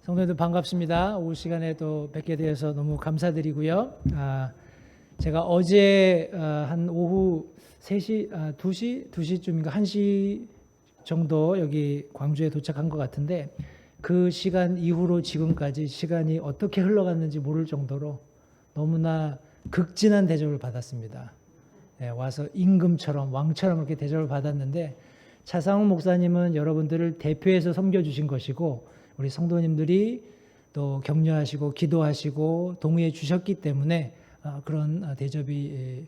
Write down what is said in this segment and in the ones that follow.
성도님들 반갑습니다. 오후 시간에 또 뵙게 되어서 너무 감사드리고요. 제가 어제 한 오후 3시, 2시쯤인가 1시 정도 여기 광주에 도착한 것 같은데, 그 시간 이후로 지금까지 시간이 어떻게 흘러갔는지 모를 정도로 너무나 극진한 대접을 받았습니다. 와서 임금처럼 왕처럼 이렇게 대접을 받았는데, 차상욱 목사님은 여러분들을 대표해서 섬겨주신 것이고, 우리 성도님들이 또 격려하시고 기도하시고 동의해 주셨기 때문에 그런 대접이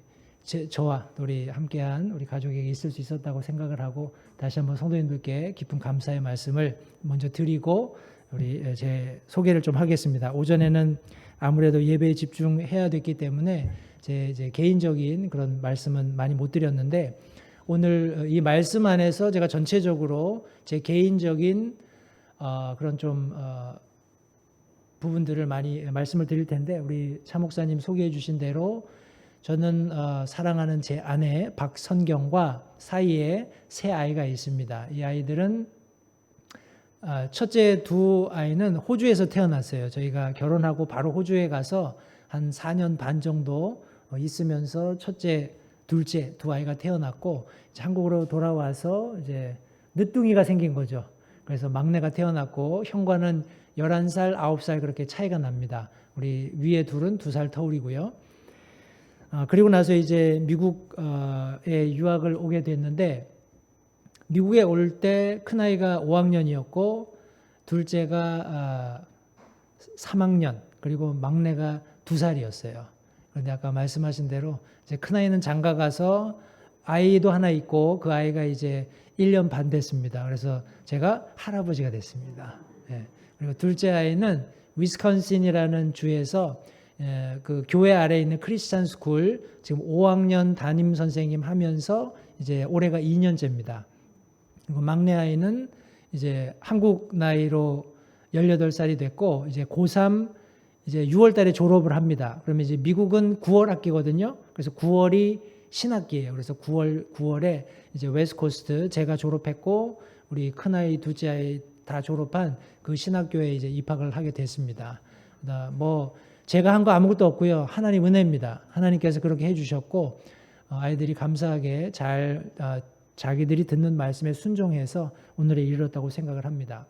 저와 우리 함께한 우리 가족에게 있을 수 있었다고 생각을 하고, 다시 한번 성도님들께 깊은 감사의 말씀을 먼저 드리고 우리 제 소개를 좀 하겠습니다. 오전에는 아무래도 예배에 집중해야 됐기 때문에 제 개인적인 그런 말씀은 많이 못 드렸는데, 오늘 이 말씀 안에서 제가 전체적으로 제 개인적인 그런 좀 부분들을 많이 말씀을 드릴 텐데, 우리 차 목사님 소개해 주신 대로 저는 사랑하는 제 아내 박선경과 사이에 세 아이가 있습니다. 이 아이들은 첫째 두 아이는 호주에서 태어났어요. 저희가 결혼하고 바로 호주에 가서 한 4년 반 정도 있으면서 첫째, 둘째 두 아이가 태어났고, 이제 한국으로 돌아와서 이제 늦둥이가 생긴 거죠. 그래서 막내가 태어났고, 형과는 11살, 9살 그렇게 차이가 납니다. 우리 위에 둘은 2살 터울이고요. 그리고 나서 이제 미국에 유학을 오게 됐는데, 미국에 올 때 큰아이가 5학년이었고 둘째가 3학년, 그리고 막내가 2살이었어요. 그런데 아까 말씀하신 대로 이제 큰아이는 장가 가서 아이도 하나 있고, 그 아이가 이제 1년 반 됐습니다. 그래서 제가 할아버지가 됐습니다. 그리고 둘째 아이는 위스콘신이라는 주에서 그 교회 아래에 있는 크리스찬 스쿨 지금 5학년 담임 선생님 하면서 이제 올해가 2년째입니다. 그리고 막내 아이는 이제 한국 나이로 18살이 됐고, 이제 고3 이제 6월 달에 졸업을 합니다. 그러면 이제 미국은 9월 학기거든요. 그래서 9월이 신학기예요. 그래서 9월에 이제 웨스트코스트 제가 졸업했고 우리 큰아이 둘째 아이 다 졸업한 그 신학교에 이제 입학을 하게 됐습니다. 뭐 제가 한 거 아무것도 없고요. 하나님 은혜입니다. 하나님께서 그렇게 해주셨고, 아이들이 감사하게 잘 자기들이 듣는 말씀에 순종해서 오늘에 이르렀다고 생각을 합니다.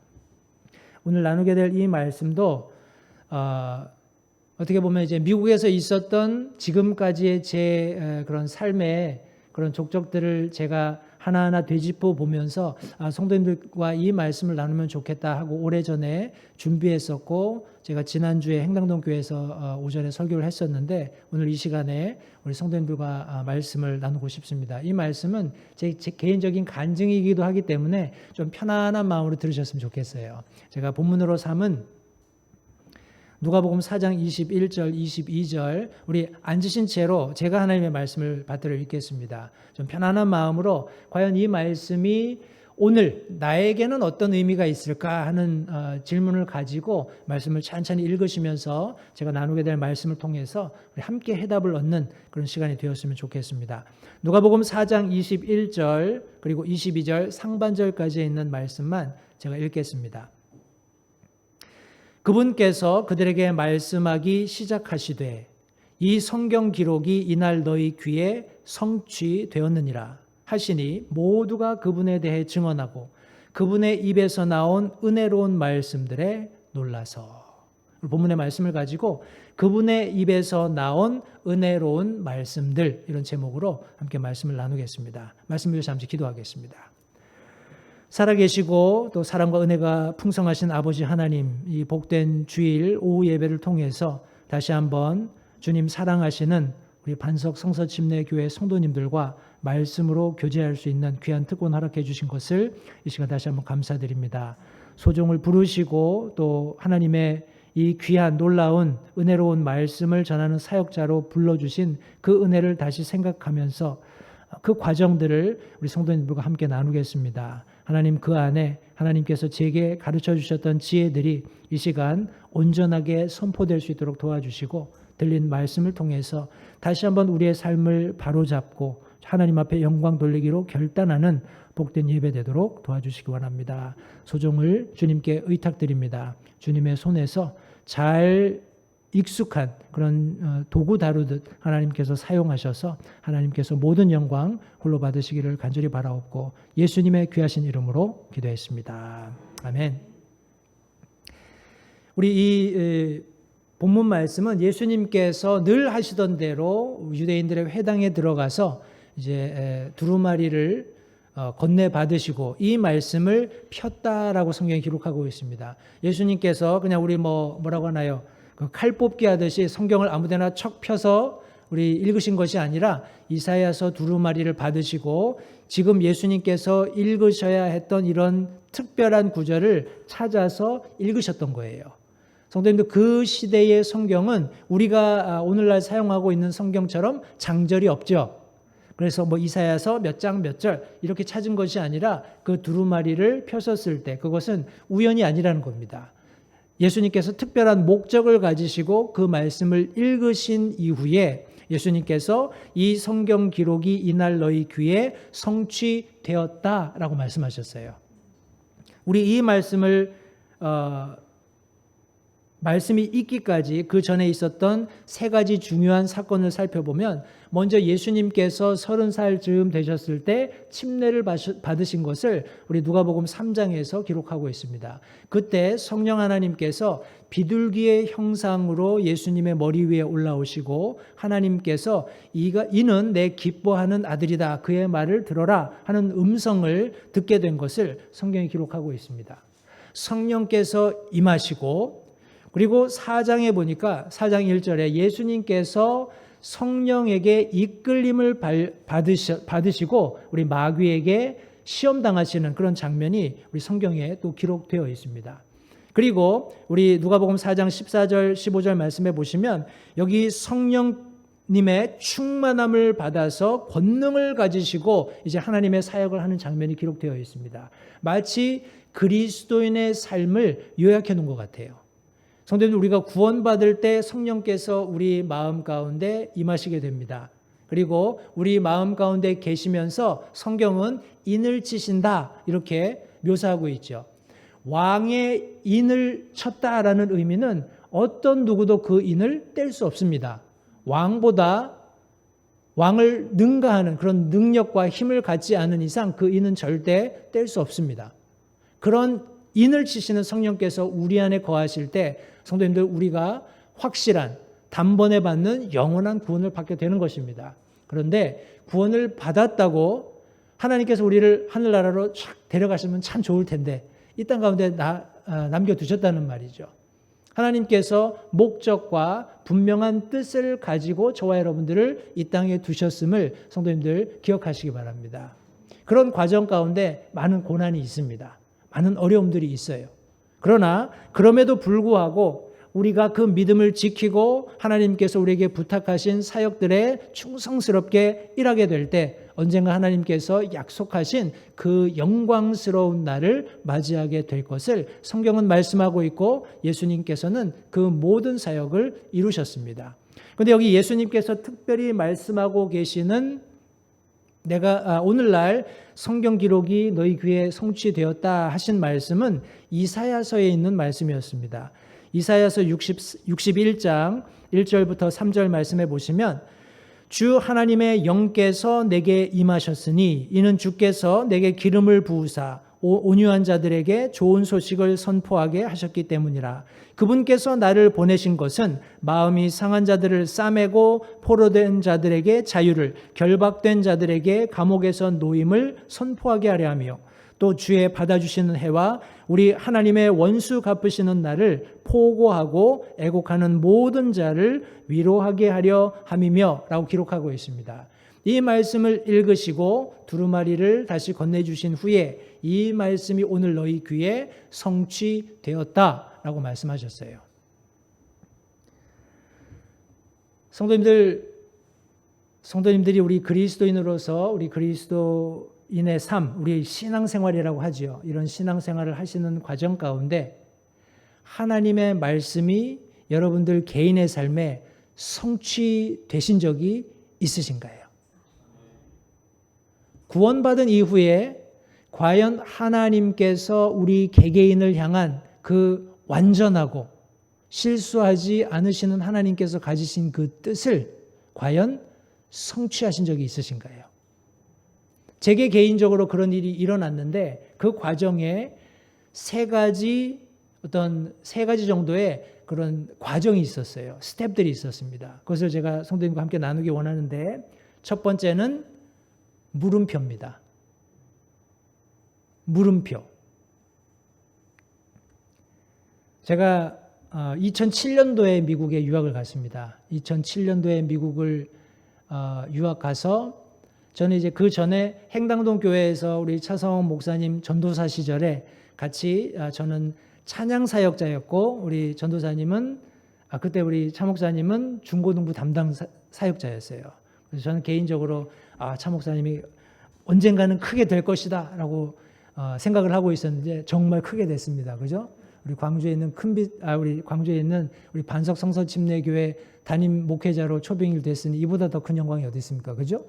오늘 나누게 될 이 말씀도 어떻게 보면 이제 미국에서 있었던 지금까지의 제 그런 삶의 그런 족적들을 제가 하나하나 되짚어 보면서 성도님들과 이 말씀을 나누면 좋겠다 하고 오래전에 준비했었고, 제가 지난주에 행당동 교회에서 오전에 설교를 했었는데, 오늘 이 시간에 우리 성도님들과 말씀을 나누고 싶습니다. 이 말씀은 제 개인적인 간증이기도 하기 때문에 좀 편안한 마음으로 들으셨으면 좋겠어요. 제가 본문으로 삼은 누가복음 4장 21절, 22절 우리 앉으신 채로 제가 하나님의 말씀을 받들어 읽겠습니다. 좀 편안한 마음으로 과연 이 말씀이 오늘 나에게는 어떤 의미가 있을까 하는 질문을 가지고 말씀을 천천히 읽으시면서 제가 나누게 될 말씀을 통해서 우리 함께 해답을 얻는 그런 시간이 되었으면 좋겠습니다. 누가복음 4장 21절 그리고 22절 상반절까지 있는 말씀만 제가 읽겠습니다. 그분께서 그들에게 말씀하기 시작하시되 이 성경 기록이 이날 너희 귀에 성취되었느니라 하시니 모두가 그분에 대해 증언하고 그분의 입에서 나온 은혜로운 말씀들에 놀라서. 본문의 말씀을 가지고 그분의 입에서 나온 은혜로운 말씀들, 이런 제목으로 함께 말씀을 나누겠습니다. 말씀 위해서 잠시 기도하겠습니다. 살아계시고 또 사랑과 은혜가 풍성하신 아버지 하나님, 이 복된 주일 오후 예배를 통해서 다시 한번 주님 사랑하시는 우리 반석 성서침례교회 성도님들과 말씀으로 교제할 수 있는 귀한 특권 허락해 주신 것을 이 시간 다시 한번 감사드립니다. 소종을 부르시고 또 하나님의 이 귀한 놀라운 은혜로운 말씀을 전하는 사역자로 불러주신 그 은혜를 다시 생각하면서 그 과정들을 우리 성도님들과 함께 나누겠습니다. 하나님, 그 안에 하나님께서 제게 가르쳐 주셨던 지혜들이 이 시간 온전하게 선포될 수 있도록 도와주시고, 들린 말씀을 통해서 다시 한번 우리의 삶을 바로잡고 하나님 앞에 영광 돌리기로 결단하는 복된 예배 되도록 도와주시기 원합니다. 소정을 주님께 의탁드립니다. 주님의 손에서 잘 익숙한 그런 도구 다루듯 하나님께서 사용하셔서 하나님께서 모든 영광 홀로 받으시기를 간절히 바라옵고 예수님의 귀하신 이름으로 기도했습니다. 아멘. 우리 이 본문 말씀은 예수님께서 늘 하시던 대로 유대인들의 회당에 들어가서 이제 두루마리를 건네 받으시고 이 말씀을 폈다라고 성경에 기록하고 있습니다. 예수님께서 그냥 우리 뭐라고 하나요? 칼 뽑기 하듯이 성경을 아무데나 척 펴서 우리 읽으신 것이 아니라 이사야서 두루마리를 받으시고 지금 예수님께서 읽으셔야 했던 이런 특별한 구절을 찾아서 읽으셨던 거예요. 성도님들, 그 시대의 성경은 우리가 오늘날 사용하고 있는 성경처럼 장절이 없죠. 그래서 이사야서 몇 장 몇 절 이렇게 찾은 것이 아니라 그 두루마리를 펴셨을 때 그것은 우연이 아니라는 겁니다. 예수님께서 특별한 목적을 가지시고 그 말씀을 읽으신 이후에 예수님께서 이 성경 기록이 이날 너희 귀에 성취되었다라고 말씀하셨어요. 우리 이 말씀을 말씀이 있기까지 그 전에 있었던 세 가지 중요한 사건을 살펴보면 먼저 예수님께서 30살 즈음 되셨을 때 침례를 받으신 것을 우리 누가복음 3장에서 기록하고 있습니다. 그때 성령 하나님께서 비둘기의 형상으로 예수님의 머리 위에 올라오시고 하나님께서 이는 내 기뻐하는 아들이다 그의 말을 들어라 하는 음성을 듣게 된 것을 성경이 기록하고 있습니다. 성령께서 임하시고 그리고 4장에 보니까 4장 1절에 예수님께서 성령에게 이끌림을 받으시고 우리 마귀에게 시험당하시는 그런 장면이 우리 성경에 또 기록되어 있습니다. 그리고 우리 누가복음 4장 14절 15절 말씀해 보시면 여기 성령님의 충만함을 받아서 권능을 가지시고 이제 하나님의 사역을 하는 장면이 기록되어 있습니다. 마치 그리스도인의 삶을 요약해 놓은 것 같아요. 성도님들, 우리가 구원받을 때 성령께서 우리 마음 가운데 임하시게 됩니다. 그리고 우리 마음 가운데 계시면서 성경은 인을 치신다 이렇게 묘사하고 있죠. 왕의 인을 쳤다라는 의미는 어떤 누구도 그 인을 뗄 수 없습니다. 왕보다 왕을 능가하는 그런 능력과 힘을 갖지 않은 이상 그 인은 절대 뗄 수 없습니다. 그런 인을 치시는 성령께서 우리 안에 거하실 때 성도님들, 우리가 확실한 단번에 받는 영원한 구원을 받게 되는 것입니다. 그런데 구원을 받았다고 하나님께서 우리를 하늘나라로 쫙 데려가시면 참 좋을 텐데 이 땅 가운데 남겨두셨다는 말이죠. 하나님께서 목적과 분명한 뜻을 가지고 저와 여러분들을 이 땅에 두셨음을 성도님들 기억하시기 바랍니다. 그런 과정 가운데 많은 고난이 있습니다. 많은 어려움들이 있어요. 그러나 그럼에도 불구하고 우리가 그 믿음을 지키고 하나님께서 우리에게 부탁하신 사역들에 충성스럽게 일하게 될 때 언젠가 하나님께서 약속하신 그 영광스러운 날을 맞이하게 될 것을 성경은 말씀하고 있고 예수님께서는 그 모든 사역을 이루셨습니다. 그런데 여기 예수님께서 특별히 말씀하고 계시는 오늘날 성경 기록이 너희 귀에 성취되었다 하신 말씀은 이사야서에 있는 말씀이었습니다. 이사야서 61장 1절부터 3절 말씀해 보시면 주 하나님의 영께서 내게 임하셨으니 이는 주께서 내게 기름을 부으사 온유한 자들에게 좋은 소식을 선포하게 하셨기 때문이라. 그분께서 나를 보내신 것은 마음이 상한 자들을 싸매고 포로된 자들에게 자유를, 결박된 자들에게 감옥에서 노임을 선포하게 하려 하며 또 주의 받아주시는 해와 우리 하나님의 원수 갚으시는 날을 포고하고 애곡하는 모든 자를 위로하게 하려 함이며 라고 기록하고 있습니다. 이 말씀을 읽으시고 두루마리를 다시 건네주신 후에 이 말씀이 오늘 너희 귀에 성취되었다라고 말씀하셨어요. 성도님들이 우리 그리스도인으로서 우리 그리스도인의 삶, 우리 신앙생활이라고 하죠. 이런 신앙생활을 하시는 과정 가운데 하나님의 말씀이 여러분들 개인의 삶에 성취되신 적이 있으신가요? 구원받은 이후에 과연 하나님께서 우리 개개인을 향한 그 완전하고 실수하지 않으시는 하나님께서 가지신 그 뜻을 과연 성취하신 적이 있으신가요? 제게 개인적으로 그런 일이 일어났는데 그 과정에 세 가지 정도의 그런 과정이 있었어요. 스텝들이 있었습니다. 그것을 제가 성도님과 함께 나누기 원하는데, 첫 번째는 물음표입니다. 물음표. 제가 2007년도에 미국에 유학을 갔습니다. 2007년도에 미국을 유학 가서 저는 이제 그 전에 행당동 교회에서 우리 차성원 목사님 전도사 시절에 같이 저는 찬양 사역자였고 우리 전도사님은 그때 우리 차 목사님은 중고등부 담당 사역자였어요. 그래서 저는 개인적으로 차 목사님이 언젠가는 크게 될 것이다라고 생각을 하고 있었는데 정말 크게 됐습니다. 그죠? 우리 광주에 있는 우리 반석 성서 침례교회 담임 목회자로 초빙일 됐으니 이보다 더 큰 영광이 어디 있습니까? 그죠?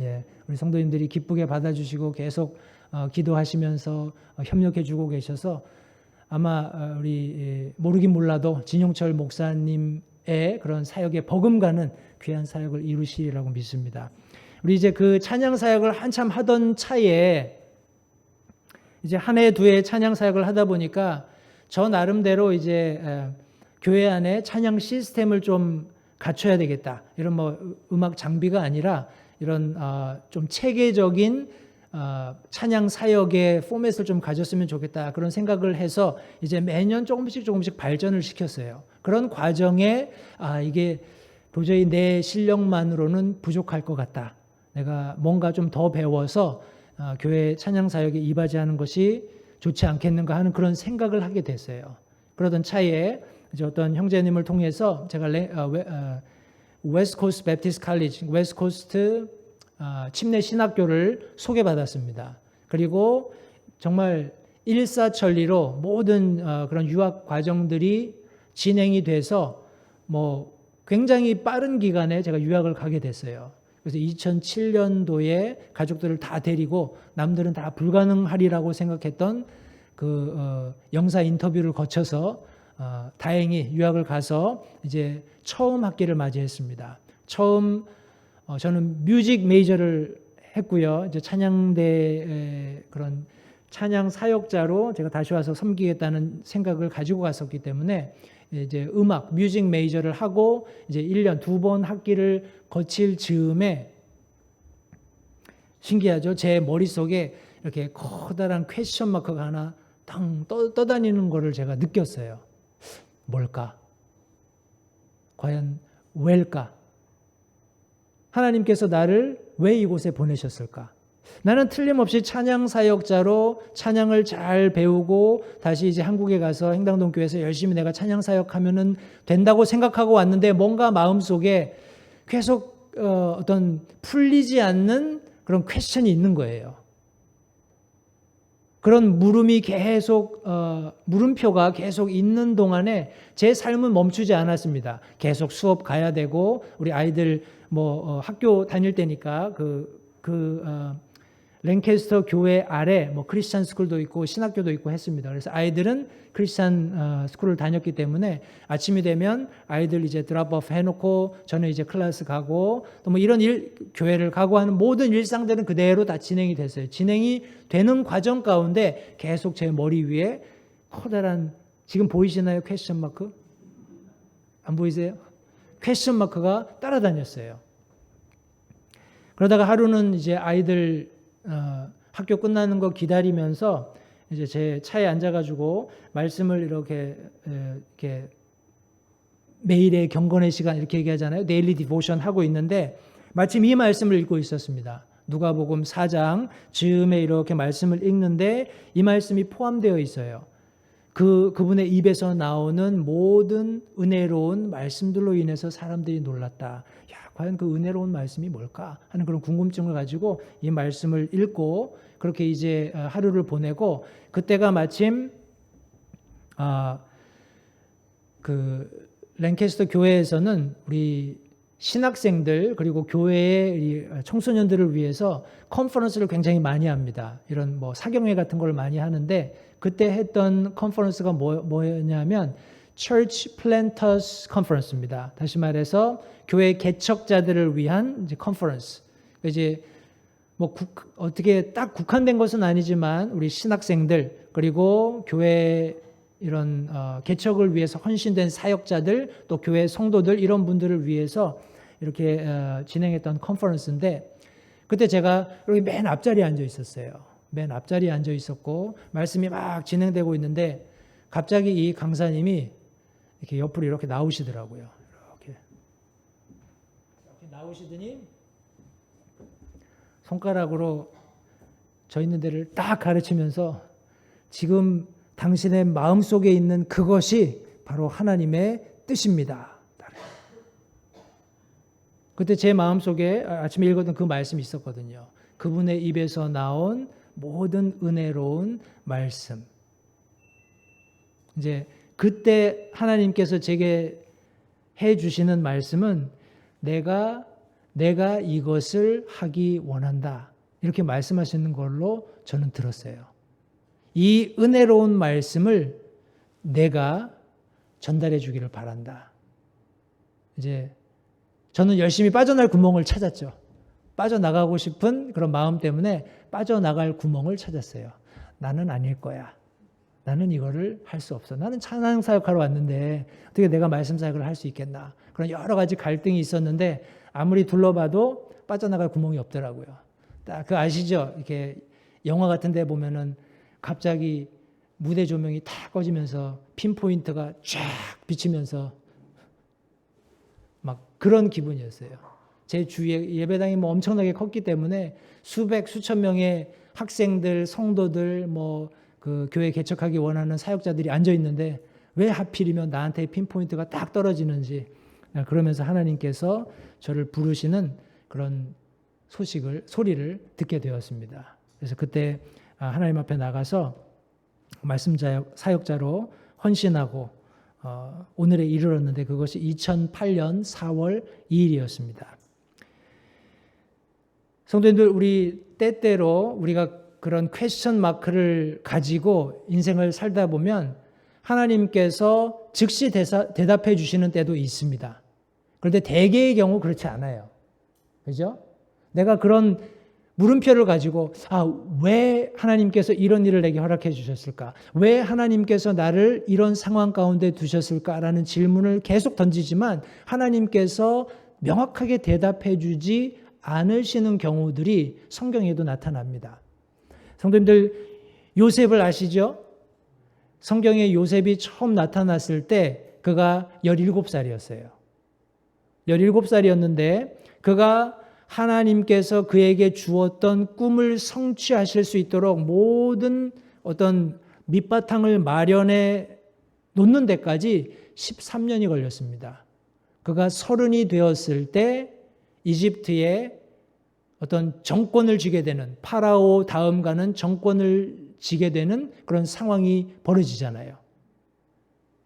예, 우리 성도님들이 기쁘게 받아주시고 계속 기도하시면서 협력해주고 계셔서 아마 우리 모르긴 몰라도 진용철 목사님의 그런 사역에 버금가는 귀한 사역을 이루시리라고 믿습니다. 우리 이제 그 찬양 사역을 한참 하던 차에 이제 한 해 두 해 찬양 사역을 하다 보니까 저 나름대로 이제 교회 안에 찬양 시스템을 좀 갖춰야 되겠다. 이런 뭐 음악 장비가 아니라 이런 좀 체계적인 찬양 사역의 포맷을 좀 가졌으면 좋겠다. 그런 생각을 해서 이제 매년 조금씩 발전을 시켰어요. 그런 과정에 이게 도저히 내 실력만으로는 부족할 것 같다. 내가 뭔가 좀 더 배워서 교회 찬양 사역에 이바지하는 것이 좋지 않겠는가 하는 그런 생각을 하게 됐어요. 그러던 차에 이제 어떤 형제님을 통해서 제가 웨스트 코스트 베프티스트 칼리지, 웨스트 코스트 침례 신학교를 소개받았습니다. 그리고 정말 일사천리로 모든 그런 유학 과정들이 진행이 돼서 뭐 굉장히 빠른 기간에 제가 유학을 가게 됐어요. 그래서 2007년도에 가족들을 다 데리고 남들은 다 불가능하리라고 생각했던 그 영사 인터뷰를 거쳐서 다행히 유학을 가서 이제 처음 학기를 맞이했습니다. 처음 저는 뮤직 메이저를 했고요. 이제 찬양대 그런 찬양 사역자로 제가 다시 와서 섬기겠다는 생각을 가지고 갔었기 때문에 이제 음악 뮤직 메이저를 하고 이제 1년 2번 학기를 거칠 즈음에 신기하죠. 제 머릿속에 이렇게 커다란 퀘스천 마크가 하나 당 떠다니는 거를 제가 느꼈어요. 뭘까? 과연 왜일까? 하나님께서 나를 왜 이곳에 보내셨을까? 나는 틀림없이 찬양 사역자로 찬양을 잘 배우고 다시 이제 한국에 가서 행당동 교회에서 열심히 내가 찬양 사역하면은 된다고 생각하고 왔는데 뭔가 마음속에 계속 어떤 풀리지 않는 그런 퀘스천이 있는 거예요. 그런 물음이 계속 물음표가 계속 있는 동안에 제 삶은 멈추지 않았습니다. 계속 수업 가야 되고 우리 아이들 뭐 학교 다닐 때니까 랭캐스터 교회 아래 뭐 크리스찬 스쿨도 있고 신학교도 있고 했습니다. 그래서 아이들은 크리스찬 스쿨을 다녔기 때문에 아침이 되면 아이들 이제 드랍오프 해놓고 저는 이제 클래스 가고 또 뭐 이런 교회를 가고 하는 모든 일상들은 그대로 다 진행이 됐어요. 진행이 되는 과정 가운데 계속 제 머리 위에 커다란 지금 보이시나요? 퀘스천 마크? 안 보이세요? 퀘스천 마크가 따라다녔어요. 그러다가 하루는 이제 아이들 학교 끝나는 거 기다리면서 이제 제 차에 앉아가지고 말씀을 이렇게 매일의 경건의 시간 이렇게 얘기하잖아요. 데일리 디보션 하고 있는데 마침 이 말씀을 읽고 있었습니다. 누가복음 4장 즈음에 이렇게 말씀을 읽는데 이 말씀이 포함되어 있어요. 그분의 입에서 나오는 모든 은혜로운 말씀들로 인해서 사람들이 놀랐다. 과연 그 은혜로운 말씀이 뭘까 하는 그런 궁금증을 가지고 이 말씀을 읽고 그렇게 이제 하루를 보내고 그때가 마침 그 랭캐스터 교회에서는 우리 신학생들 그리고 교회의 청소년들을 위해서 컨퍼런스를 굉장히 많이 합니다. 이런 뭐 사경회 같은 걸 많이 하는데 그때 했던 컨퍼런스가 뭐였냐면 Church Planters Conference입니다. 다시 말해서 교회 개척자들을 위한 이제 컨퍼런스. 이제 뭐 어떻게 딱 국한된 것은 아니지만 우리 신학생들 그리고 교회 이런 개척을 위해서 헌신된 사역자들 또 교회 성도들 이런 분들을 위해서 이렇게 진행했던 컨퍼런스인데 그때 제가 여기 맨 앞자리에 앉아 있었어요. 맨 앞자리에 앉아 있었고 말씀이 막 진행되고 있는데 갑자기 이 강사님이 이렇게 옆으로 이렇게 나오시더라고요. 이렇게 나오시더니 손가락으로 저 있는 데를 딱 가르치면서 지금 당신의 마음속에 있는 그것이 바로 하나님의 뜻입니다. 그때 제 마음속에 아침에 읽었던 그 말씀이 있었거든요. 그분의 입에서 나온 모든 은혜로운 말씀. 이제 그때 하나님께서 제게 해 주시는 말씀은 내가 이것을 하기 원한다. 이렇게 말씀하시는 걸로 저는 들었어요. 이 은혜로운 말씀을 내가 전달해 주기를 바란다. 이제 저는 열심히 빠져나갈 구멍을 찾았죠. 빠져나가고 싶은 그런 마음 때문에 빠져나갈 구멍을 찾았어요. 나는 아닐 거야. 나는 이거를 할 수 없어. 나는 찬양 사역하러 왔는데 어떻게 내가 말씀 사역을 할 수 있겠나. 그런 여러 가지 갈등이 있었는데 아무리 둘러봐도 빠져나갈 구멍이 없더라고요. 딱 그 아시죠? 이렇게 영화 같은 데 보면은 갑자기 무대 조명이 다 꺼지면서 핀포인트가 쫙 비치면서 막 그런 기분이었어요. 제 주위에 예배당이 뭐 엄청나게 컸기 때문에 수천 명의 학생들, 성도들, 뭐 그 교회 개척하기 원하는 사역자들이 앉아 있는데 왜 하필이면 나한테 핀포인트가 딱 떨어지는지 그러면서 하나님께서 저를 부르시는 그런 소리를 듣게 되었습니다. 그래서 그때 하나님 앞에 나가서 말씀 사역자로 헌신하고 오늘에 이르렀는데 그것이 2008년 4월 2일이었습니다. 성도님들 우리 때때로 우리가 그런 퀘스천 마크를 가지고 인생을 살다 보면 하나님께서 즉시 대답해 주시는 때도 있습니다. 그런데 대개의 경우 그렇지 않아요. 그죠? 내가 그런 물음표를 가지고 왜 하나님께서 이런 일을 내게 허락해 주셨을까? 왜 하나님께서 나를 이런 상황 가운데 두셨을까라는 질문을 계속 던지지만 하나님께서 명확하게 대답해 주지 않으시는 경우들이 성경에도 나타납니다. 성도님들 요셉을 아시죠? 성경에 요셉이 처음 나타났을 때 그가 17살이었어요. 17살이었는데 그가 하나님께서 그에게 주었던 꿈을 성취하실 수 있도록 모든 어떤 밑바탕을 마련해 놓는 데까지 13년이 걸렸습니다. 그가 30이 되었을 때 이집트에 어떤 정권을 쥐게 되는 파라오 다음 가는 정권을 쥐게 되는 그런 상황이 벌어지잖아요.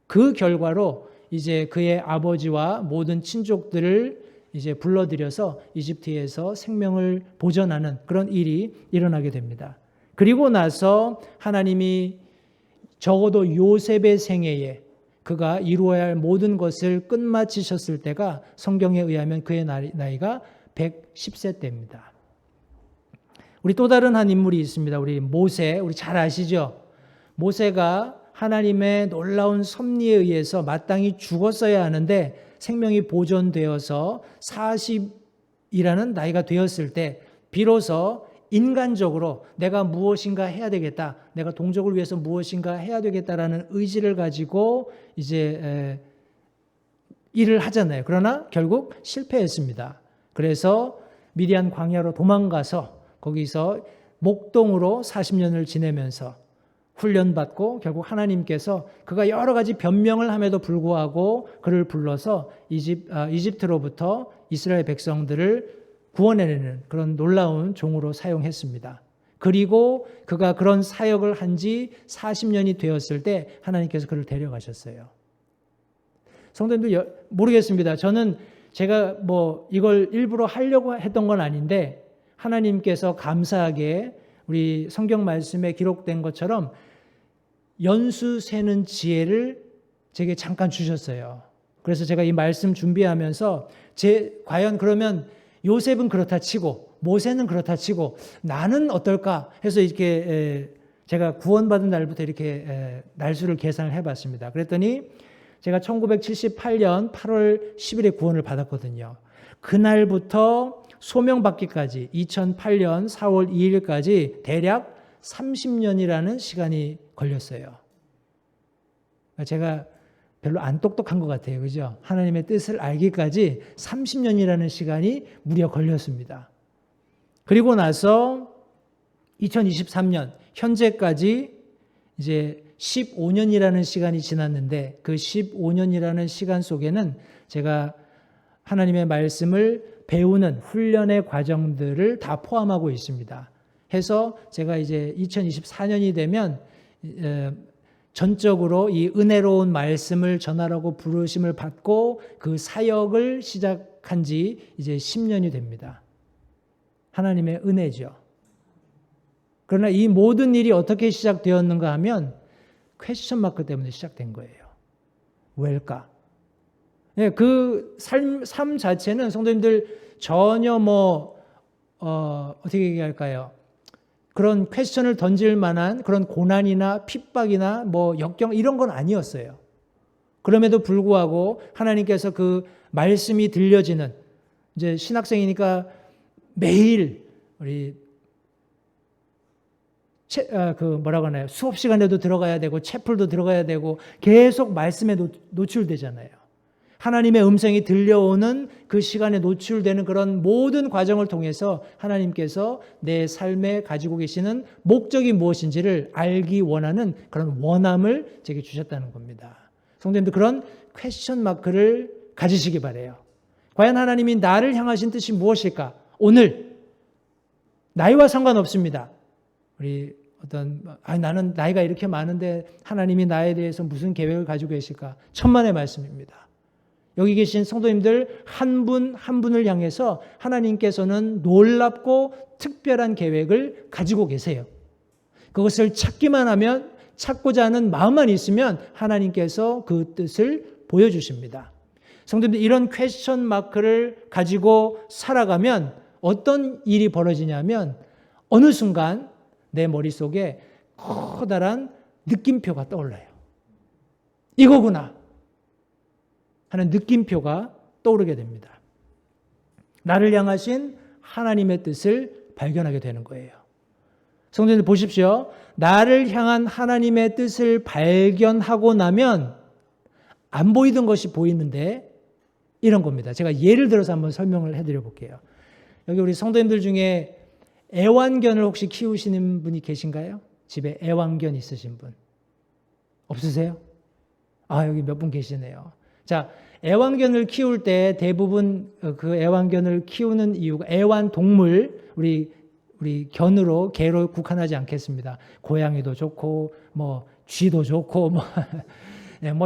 그 결과로 이제 그의 아버지와 모든 친족들을 이제 불러들여서 이집트에서 생명을 보전하는 그런 일이 일어나게 됩니다. 그리고 나서 하나님이 적어도 요셉의 생애에 그가 이루어야 할 모든 것을 끝마치셨을 때가 성경에 의하면 그의 나이가 110세 때입니다. 우리 또 다른 한 인물이 있습니다. 우리 모세, 우리 잘 아시죠? 모세가 하나님의 놀라운 섭리에 의해서 마땅히 죽었어야 하는데 생명이 보존되어서 40이라는 나이가 되었을 때 비로소 인간적으로 내가 무엇인가 해야 되겠다. 내가 동족을 위해서 무엇인가 해야 되겠다라는 의지를 가지고 이제 일을 하잖아요. 그러나 결국 실패했습니다. 그래서 미디안 광야로 도망가서 거기서 목동으로 40년을 지내면서 훈련받고 결국 하나님께서 그가 여러 가지 변명을 함에도 불구하고 그를 불러서 이집트로부터 이스라엘 백성들을 구원해내는 그런 놀라운 종으로 사용했습니다. 그리고 그가 그런 사역을 한 지 40년이 되었을 때 하나님께서 그를 데려가셨어요. 성도님들 모르겠습니다. 저는 제가 뭐 이걸 일부러 하려고 했던 건 아닌데 하나님께서 감사하게 우리 성경 말씀에 기록된 것처럼 연수 세는 지혜를 제게 잠깐 주셨어요. 그래서 제가 이 말씀 준비하면서 과연 그러면 요셉은 그렇다 치고 모세는 그렇다 치고 나는 어떨까 해서 이렇게 제가 구원받은 날부터 이렇게 날수를 계산을 해봤습니다. 그랬더니 제가 1978년 8월 10일에 구원을 받았거든요. 그날부터 소명받기까지 2008년 4월 2일까지 대략 30년이라는 시간이 걸렸어요. 제가 별로 안 똑똑한 것 같아요. 그죠? 하나님의 뜻을 알기까지 30년이라는 시간이 무려 걸렸습니다. 그리고 나서 2023년 현재까지 이제 15년이라는 시간이 지났는데 그 15년이라는 시간 속에는 제가 하나님의 말씀을 배우는 훈련의 과정들을 다 포함하고 있습니다. 해서 제가 이제 2024년이 되면 전적으로 이 은혜로운 말씀을 전하라고 부르심을 받고 그 사역을 시작한 지 이제 10년이 됩니다. 하나님의 은혜죠. 그러나 이 모든 일이 어떻게 시작되었는가 하면 퀘스천 마크 때문에 시작된 거예요. 왜일까? 네, 그 삶 자체는 성도님들 전혀 어떻게 얘기할까요? 그런 퀘스천을 던질 만한 그런 고난이나 핍박이나 역경 이런 건 아니었어요. 그럼에도 불구하고 하나님께서 그 말씀이 들려지는 이제 신학생이니까 매일 우리 뭐라고 하나요? 수업 시간에도 들어가야 되고 채플도 들어가야 되고 계속 말씀에 노출되잖아요. 하나님의 음성이 들려오는 그 시간에 노출되는 그런 모든 과정을 통해서 하나님께서 내 삶에 가지고 계시는 목적이 무엇인지를 알기 원하는 그런 원함을 제게 주셨다는 겁니다. 성도님들 그런 퀘스천 마크를 가지시기 바라요. 과연 하나님이 나를 향하신 뜻이 무엇일까? 오늘 나이와 상관없습니다. 우리 나는 나이가 이렇게 많은데 하나님이 나에 대해서 무슨 계획을 가지고 계실까? 천만의 말씀입니다. 여기 계신 성도님들 한 분 한 분을 향해서 하나님께서는 놀랍고 특별한 계획을 가지고 계세요. 그것을 찾기만 하면 찾고자 하는 마음만 있으면 하나님께서 그 뜻을 보여주십니다. 성도님들 이런 퀘스천 마크를 가지고 살아가면 어떤 일이 벌어지냐면 어느 순간 내 머릿속에 커다란 느낌표가 떠올라요. 이거구나 하는 느낌표가 떠오르게 됩니다. 나를 향하신 하나님의 뜻을 발견하게 되는 거예요. 성도님들 보십시오. 나를 향한 하나님의 뜻을 발견하고 나면 안 보이던 것이 보이는데 이런 겁니다. 제가 예를 들어서 한번 설명을 해드려 볼게요. 여기 우리 성도님들 중에 애완견을 혹시 키우시는 분이 계신가요? 집에 애완견 있으신 분? 없으세요? 여기 몇 분 계시네요. 자, 애완견을 키울 때 대부분 그 애완견을 키우는 이유가 애완동물, 우리 견으로, 개로 국한하지 않겠습니다. 고양이도 좋고, 쥐도 좋고,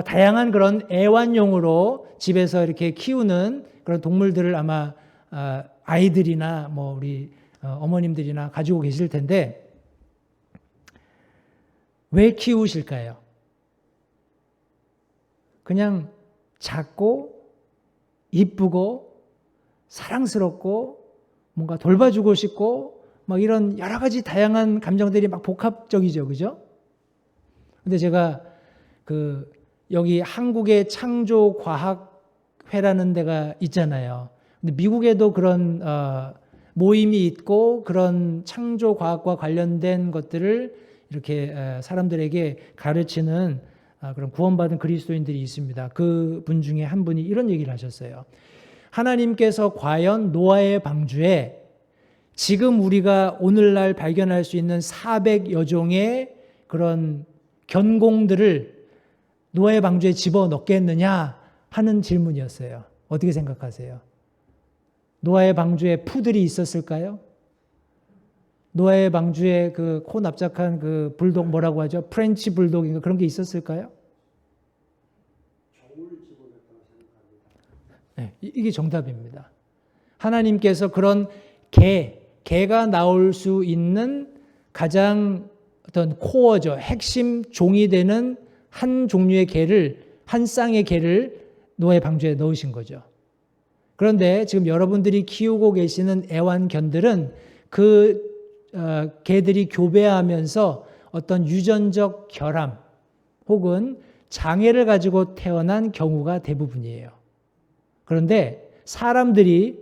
다양한 그런 애완용으로 집에서 이렇게 키우는 그런 동물들을 아마 아이들이나 우리 어머님들이나 가지고 계실 텐데 왜 키우실까요? 그냥 작고 이쁘고 사랑스럽고 뭔가 돌봐주고 싶고 이런 여러 가지 다양한 감정들이 복합적이죠. 그죠? 근데 제가 여기 한국의 창조과학회라는 데가 있잖아요. 근데 미국에도 그런 모임이 있고 그런 창조과학과 관련된 것들을 이렇게 사람들에게 가르치는 그런 구원받은 그리스도인들이 있습니다. 그 분 중에 한 분이 이런 얘기를 하셨어요. 하나님께서 과연 노아의 방주에 지금 우리가 오늘날 발견할 수 있는 400여 종의 그런 견공들을 노아의 방주에 집어넣겠느냐 하는 질문이었어요. 어떻게 생각하세요? 노아의 방주에 푸들이 있었을까요? 노아의 방주에 그 코 납작한 그 불독 뭐라고 하죠? 프렌치 불독인가 그런 게 있었을까요? 네, 이게 정답입니다. 하나님께서 그런 개가 나올 수 있는 가장 어떤 코어죠. 핵심 종이 되는 한 종류의 개를, 한 쌍의 개를 노아의 방주에 넣으신 거죠. 그런데 지금 여러분들이 키우고 계시는 애완견들은 그 개들이 교배하면서 어떤 유전적 결함 혹은 장애를 가지고 태어난 경우가 대부분이에요. 그런데 사람들이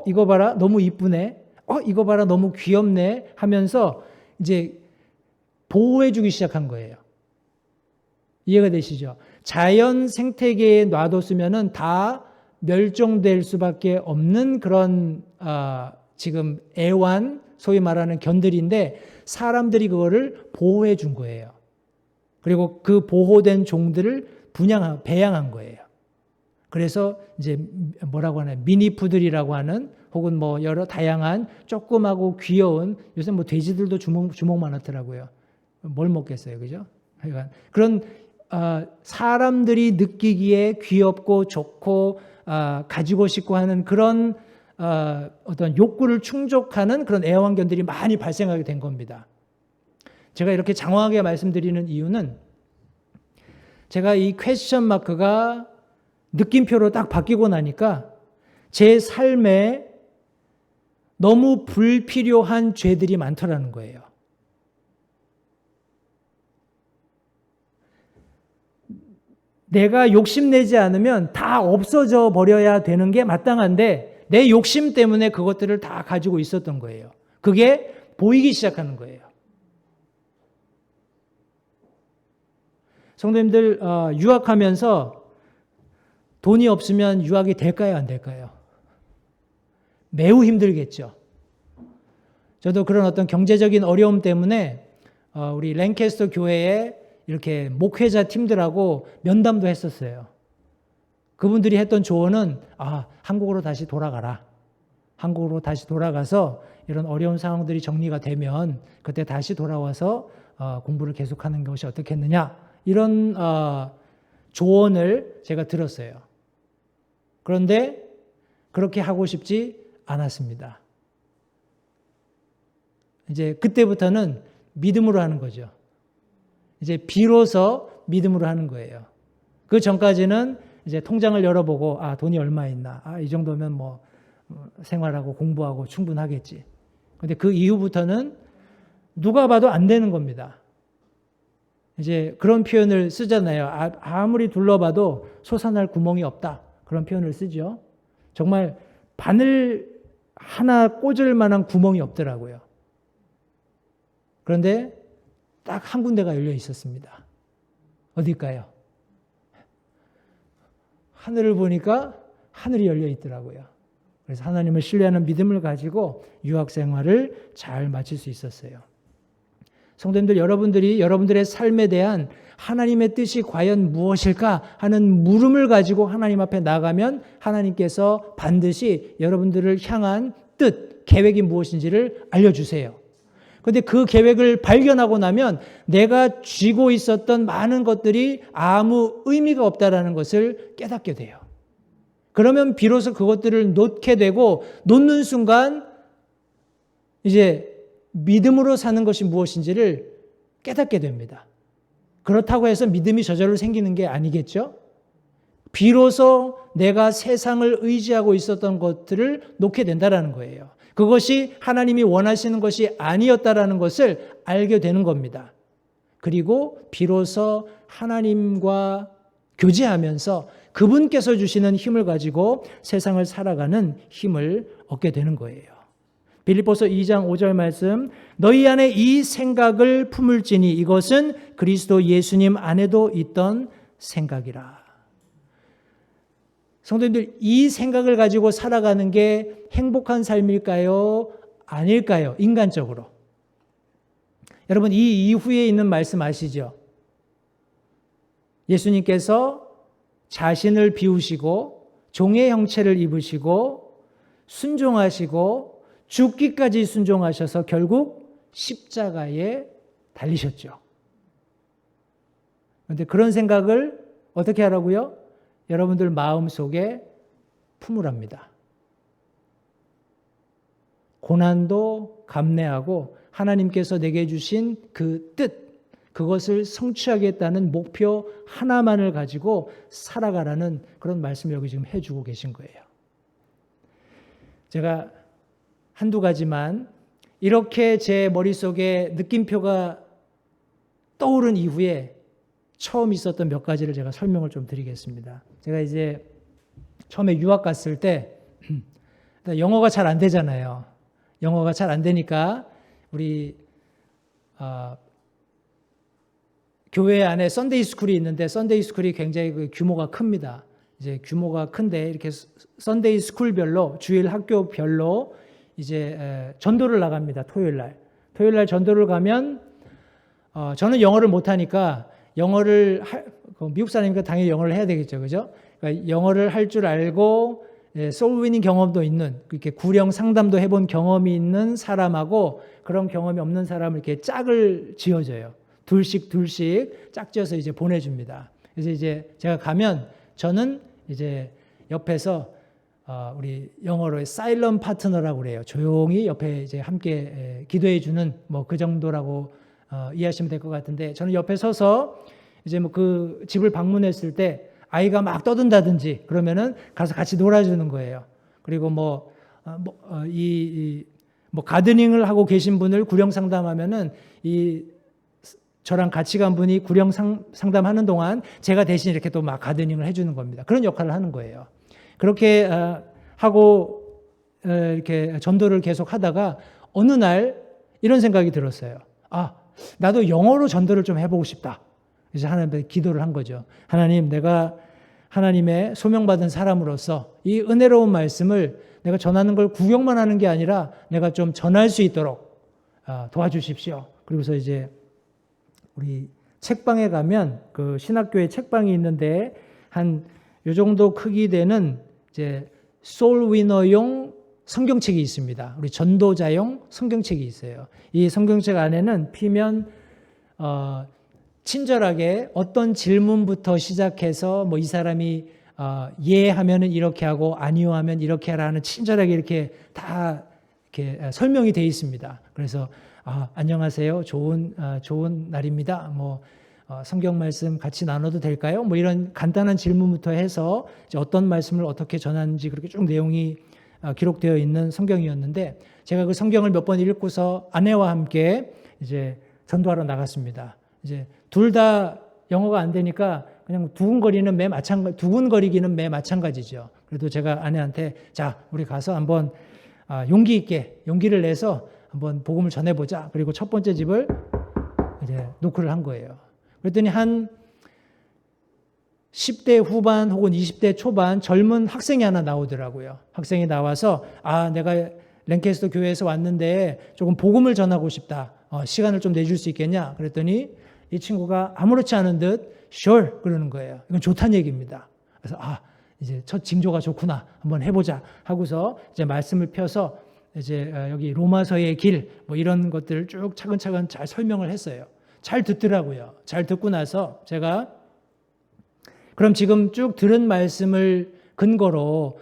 이거 봐라 너무 이쁘네, 이거 봐라 너무 귀엽네 하면서 이제 보호해주기 시작한 거예요. 이해가 되시죠? 자연 생태계에 놔뒀으면은 다 멸종될 수밖에 없는 그런 지금 애완, 소위 말하는 견들인데 사람들이 그거를 보호해 준 거예요. 그리고 그 보호된 종들을 배양한 거예요. 그래서 이제 뭐라고 하나요? 미니푸들이라고 하는 혹은 뭐 여러 다양한 조그마고 귀여운, 요새 뭐 돼지들도 주먹만 하더라고요. 뭘 먹겠어요, 그죠? 하여간 그런 사람들이 느끼기에 귀엽고 좋고 가지고 싶고 하는 그런 어떤 욕구를 충족하는 그런 애완견들이 많이 발생하게 된 겁니다. 제가 이렇게 장황하게 말씀드리는 이유는 제가 이 퀘스천 마크가 느낌표로 딱 바뀌고 나니까 제 삶에 너무 불필요한 죄들이 많더라는 거예요. 내가 욕심내지 않으면 다 없어져 버려야 되는 게 마땅한데 내 욕심 때문에 그것들을 다 가지고 있었던 거예요. 그게 보이기 시작하는 거예요. 성도님들 유학하면서 돈이 없으면 유학이 될까요? 안 될까요? 매우 힘들겠죠. 저도 그런 어떤 경제적인 어려움 때문에 우리 랭캐스터 교회에 이렇게 목회자 팀들하고 면담도 했었어요. 그분들이 했던 조언은 한국으로 다시 돌아가라. 한국으로 다시 돌아가서 이런 어려운 상황들이 정리가 되면 그때 다시 돌아와서 공부를 계속하는 것이 어떻겠느냐. 이런 조언을 제가 들었어요. 그런데 그렇게 하고 싶지 않았습니다. 이제 그때부터는 믿음으로 하는 거죠. 이제 비로소 믿음으로 하는 거예요. 그 전까지는 이제 통장을 열어보고 돈이 얼마 있나, 이 정도면 뭐 생활하고 공부하고 충분하겠지. 근데 그 이후부터는 누가 봐도 안 되는 겁니다. 이제 그런 표현을 쓰잖아요. 아무리 둘러봐도 솟아날 구멍이 없다. 그런 표현을 쓰죠. 정말 바늘 하나 꽂을 만한 구멍이 없더라고요. 그런데 딱 한 군데가 열려 있었습니다. 어딜까요? 하늘을 보니까 하늘이 열려 있더라고요. 그래서 하나님을 신뢰하는 믿음을 가지고 유학 생활을 잘 마칠 수 있었어요. 성도님들, 여러분들이 여러분들의 삶에 대한 하나님의 뜻이 과연 무엇일까 하는 물음을 가지고 하나님 앞에 나가면 하나님께서 반드시 여러분들을 향한 뜻, 계획이 무엇인지를 알려주세요. 그런데 그 계획을 발견하고 나면 내가 쥐고 있었던 많은 것들이 아무 의미가 없다라는 것을 깨닫게 돼요. 그러면 비로소 그것들을 놓게 되고 놓는 순간 이제 믿음으로 사는 것이 무엇인지를 깨닫게 됩니다. 그렇다고 해서 믿음이 저절로 생기는 게 아니겠죠? 비로소 내가 세상을 의지하고 있었던 것들을 놓게 된다는 거예요. 그것이 하나님이 원하시는 것이 아니었다라는 것을 알게 되는 겁니다. 그리고 비로소 하나님과 교제하면서 그분께서 주시는 힘을 가지고 세상을 살아가는 힘을 얻게 되는 거예요. 빌립보서 2장 5절 말씀, 너희 안에 이 생각을 품을지니 이것은 그리스도 예수님 안에도 있던 생각이라. 성도님들, 이 생각을 가지고 살아가는 게 행복한 삶일까요? 아닐까요? 인간적으로. 여러분, 이 이후에 있는 말씀 아시죠? 예수님께서 자신을 비우시고 종의 형체를 입으시고 순종하시고 죽기까지 순종하셔서 결국 십자가에 달리셨죠. 그런데 그런 생각을 어떻게 하라고요? 여러분들 마음속에 품으랍니다. 고난도 감내하고 하나님께서 내게 주신 그 뜻, 그것을 성취하겠다는 목표 하나만을 가지고 살아가라는 그런 말씀을 여기 지금 해주고 계신 거예요. 제가 한두 가지만 이렇게 제 머릿속에 느낌표가 떠오른 이후에 처음 있었던 몇 가지를 제가 설명을 좀 드리겠습니다. 제가 이제 처음에 유학 갔을 때 영어가 잘 안 되잖아요. 영어가 잘 안 되니까 우리 교회 안에 썬데이 스쿨이 있는데 썬데이 스쿨이 굉장히 그 규모가 큽니다. 이제 규모가 큰데 이렇게 썬데이 스쿨별로 주일 학교별로 이제 전도를 나갑니다. 토요일 날 전도를 가면 저는 영어를 못 하니까 미국 사람이니까 당연히 영어를 해야 되겠죠, 그죠? 그러니까 영어를 할 줄 알고 소울 위닝 경험도 있는, 이렇게 구령 상담도 해본 경험이 있는 사람하고 그런 경험이 없는 사람을 이렇게 짝을 지어줘요. 둘씩 짝지어서 이제 보내줍니다. 그래서 이제 제가 가면 저는 이제 옆에서 우리 영어로 사일럼 파트너라고 그래요. 조용히 옆에 이제 함께 기도해 주는 뭐 그 정도라고 이해하시면 될 것 같은데, 저는 옆에 서서 이제 뭐 그 집을 방문했을 때 아이가 막 떠든다든지 그러면은 가서 같이 놀아주는 거예요. 그리고 뭐 가드닝을 하고 계신 분을 구령 상담하면은 저랑 같이 간 분이 구령 상담하는 동안 제가 대신 이렇게 또 막 가드닝을 해주는 겁니다. 그런 역할을 하는 거예요. 그렇게 하고 이렇게 전도를 계속 하다가 어느 날 이런 생각이 들었어요. 나도 영어로 전도를 좀 해보고 싶다. 그래서 하나님께 기도를 한 거죠. 하나님, 내가 하나님의 소명받은 사람으로서 이 은혜로운 말씀을 내가 전하는 걸 구경만 하는 게 아니라 내가 좀 전할 수 있도록 도와주십시오. 그리고서 이제 우리 책방에 가면 그 신학교에 책방이 있는데 한 요 정도 크기 되는 이제 소울 위너용 성경책이 있습니다. 우리 전도자용 성경책이 있어요. 이 성경책 안에는 피면 친절하게 어떤 질문부터 시작해서 뭐 이 사람이 예 하면은 이렇게 하고 아니요 하면 이렇게 하라는 친절하게 이렇게 다 이렇게 설명이 되어 있습니다. 그래서 안녕하세요. 좋은 날입니다. 뭐 성경 말씀 같이 나눠도 될까요? 뭐 이런 간단한 질문부터 해서 이제 어떤 말씀을 어떻게 전하는지 그렇게 쭉 내용이 기록되어 있는 성경이었는데, 제가 그 성경을 몇 번 읽고서 아내와 함께 이제 전도하러 나갔습니다. 이제 둘 다 영어가 안 되니까 그냥 두근거리기는 매 마찬가지죠. 그래도 제가 아내한테 자, 우리 가서 한번 용기 있게 용기를 내서 한번 복음을 전해보자. 그리고 첫 번째 집을 이제 노크를 한 거예요. 그랬더니 한 10대 후반 혹은 20대 초반 젊은 학생이 하나 나오더라고요. 학생이 나와서 내가 랭캐스터 교회에서 왔는데 조금 복음을 전하고 싶다. 시간을 좀 내줄 수 있겠냐? 그랬더니 이 친구가 아무렇지 않은 듯 sure 그러는 거예요. 이건 좋다는 얘기입니다. 그래서 이제 첫 징조가 좋구나. 한번 해보자 하고서 이제 말씀을 펴서 이제 여기 로마서의 길 뭐 이런 것들을 쭉 차근차근 잘 설명을 했어요. 잘 듣더라고요. 잘 듣고 나서 제가 그럼 지금 쭉 들은 말씀을 근거로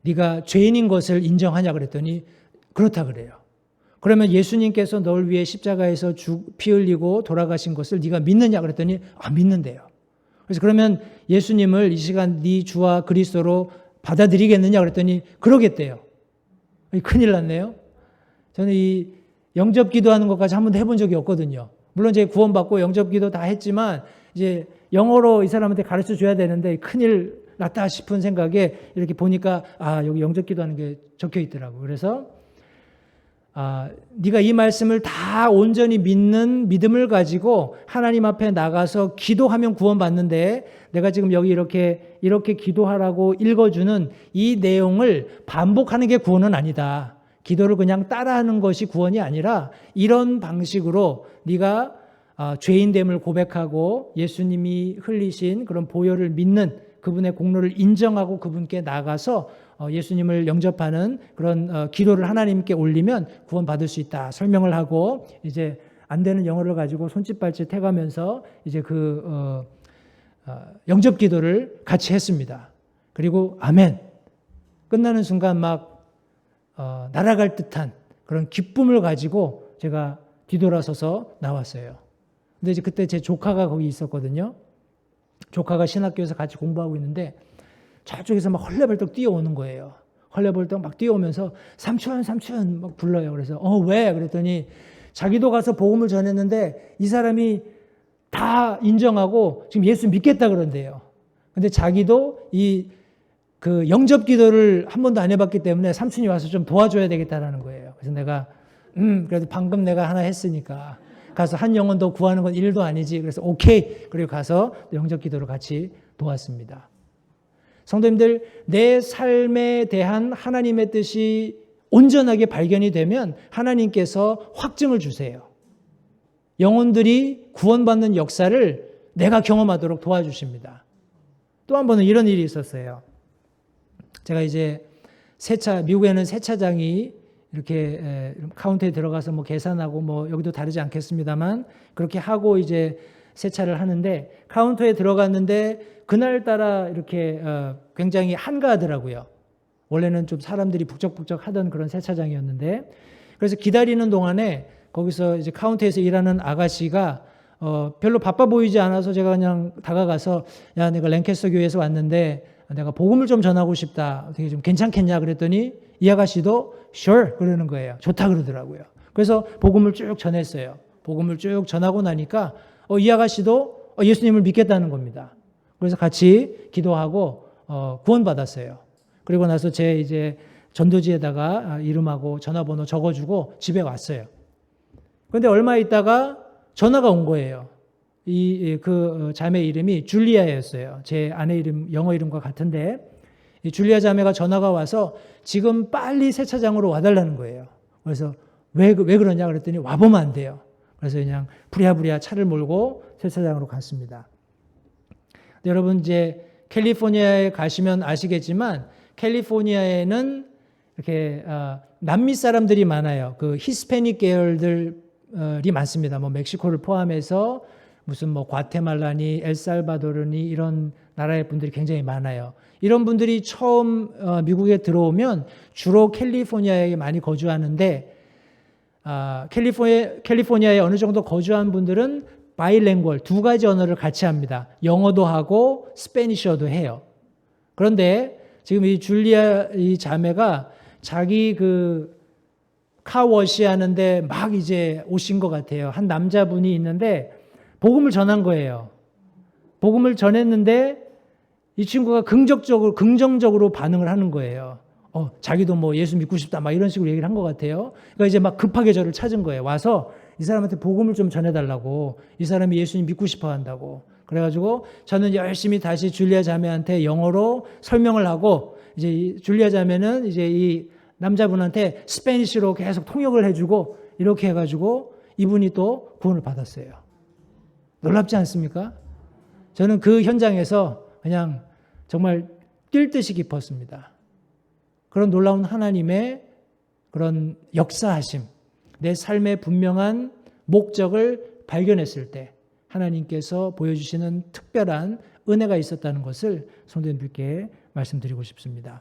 네가 죄인인 것을 인정하냐 그랬더니 그렇다 그래요. 그러면 예수님께서 널 위해 십자가에서 피 흘리고 돌아가신 것을 네가 믿느냐 그랬더니 믿는데요. 그래서 그러면 예수님을 이 시간 네 주와 그리스도로 받아들이겠느냐 그랬더니 그러겠대요. 큰일 났네요. 저는 이 영접 기도하는 것까지 한 번도 해본 적이 없거든요. 물론 제가 구원받고 영접 기도 다 했지만 이제 영어로 이 사람한테 가르쳐 줘야 되는데 큰일 났다 싶은 생각에 이렇게 보니까 여기 영접 기도하는 게 적혀 있더라고요. 그래서 네가 이 말씀을 다 온전히 믿는 믿음을 가지고 하나님 앞에 나가서 기도하면 구원받는데, 내가 지금 여기 이렇게 기도하라고 읽어주는 이 내용을 반복하는 게 구원은 아니다. 기도를 그냥 따라하는 것이 구원이 아니라 이런 방식으로 네가 죄인됨을 고백하고 예수님이 흘리신 그런 보혈을 믿는 그분의 공로를 인정하고 그분께 나가서 예수님을 영접하는 그런 기도를 하나님께 올리면 구원받을 수 있다 설명을 하고, 이제 안 되는 영어를 가지고 손짓발짓 해가면서 이제 영접 기도를 같이 했습니다. 그리고 아멘. 끝나는 순간 막 날아갈 듯한 그런 기쁨을 가지고 제가 뒤돌아서서 나왔어요. 근데 이제 그때 제 조카가 거기 있었거든요. 조카가 신학교에서 같이 공부하고 있는데 저쪽에서 막 헐레벌떡 뛰어오는 거예요. 헐레벌떡 막 뛰어오면서 삼촌 삼촌 막 불러요. 그래서 왜? 그랬더니 자기도 가서 복음을 전했는데 이 사람이 다 인정하고 지금 예수 믿겠다 그런대요. 근데 자기도 그 영접 기도를 한 번도 안 해봤기 때문에 삼촌이 와서 좀 도와줘야 되겠다라는 거예요. 그래서 내가 그래도 방금 내가 하나 했으니까 가서 한 영혼 더 구하는 건 일도 아니지. 그래서 오케이. 그리고 가서 영접 기도를 같이 도왔습니다. 성도님들, 내 삶에 대한 하나님의 뜻이 온전하게 발견이 되면 하나님께서 확증을 주세요. 영혼들이 구원받는 역사를 내가 경험하도록 도와주십니다. 또 한 번은 이런 일이 있었어요. 제가 이제 미국에는 세차장이 이렇게 카운터에 들어가서 뭐 계산하고 뭐 여기도 다르지 않겠습니다만 그렇게 하고 이제 세차를 하는데 카운터에 들어갔는데 그날따라 이렇게 굉장히 한가하더라고요. 원래는 좀 사람들이 북적북적 하던 그런 세차장이었는데 그래서 기다리는 동안에 거기서 이제 카운터에서 일하는 아가씨가 별로 바빠 보이지 않아서 제가 그냥 다가가서 야, 내가 랭캐스터 교회에서 왔는데 내가 복음을 좀 전하고 싶다. 어떻게 좀 괜찮겠냐 그랬더니 이 아가씨도 sure 그러는 거예요. 좋다 그러더라고요. 그래서 복음을 쭉 전했어요. 복음을 쭉 전하고 나니까 이 아가씨도 예수님을 믿겠다는 겁니다. 그래서 같이 기도하고 구원받았어요. 그리고 나서 제 이제 전도지에다가 이름하고 전화번호 적어주고 집에 왔어요. 그런데 얼마 있다가 전화가 온 거예요. 그 자매 이름이 줄리아였어요. 제 아내 이름, 영어 이름과 같은데 이 줄리아 자매가 전화가 와서 지금 빨리 세차장으로 와달라는 거예요. 그래서 왜 그러냐 그랬더니 와보면 안 돼요. 그래서 그냥 부랴부랴 차를 몰고 세차장으로 갔습니다. 여러분 이제 캘리포니아에 가시면 아시겠지만 캘리포니아에는 이렇게 남미 사람들이 많아요. 그 히스패닉 계열들이 많습니다. 뭐 멕시코를 포함해서 무슨 뭐 과테말라니 엘살바도르니 이런 나라의 분들이 굉장히 많아요. 이런 분들이 처음 미국에 들어오면 주로 캘리포니아에 많이 거주하는데 캘리포니아에 어느 정도 거주한 분들은 바이랭구얼 두 가지 언어를 같이 합니다. 영어도 하고 스페니셔도 해요. 그런데 지금 이 줄리아 이 자매가 자기 그 카워시 하는데 막 이제 오신 것 같아요. 한 남자분이 있는데 복음을 전한 거예요. 복음을 전했는데 이 친구가 긍정적으로 반응을 하는 거예요. 자기도 뭐 예수 믿고 싶다 막 이런 식으로 얘기를 한 것 같아요. 그러니까 이제 막 급하게 저를 찾은 거예요. 와서 이 사람한테 복음을 좀 전해달라고. 이 사람이 예수님 믿고 싶어 한다고. 그래가지고 저는 열심히 다시 줄리아 자매한테 영어로 설명을 하고 이제 이 줄리아 자매는 이제 이 남자분한테 스페니쉬로 계속 통역을 해주고 이렇게 해가지고 이분이 또 구원을 받았어요. 놀랍지 않습니까? 저는 그 현장에서 그냥 정말 뛸 듯이 기뻤습니다. 그런 놀라운 하나님의 그런 역사하심, 내 삶의 분명한 목적을 발견했을 때 하나님께서 보여주시는 특별한 은혜가 있었다는 것을 성도님들께 말씀드리고 싶습니다.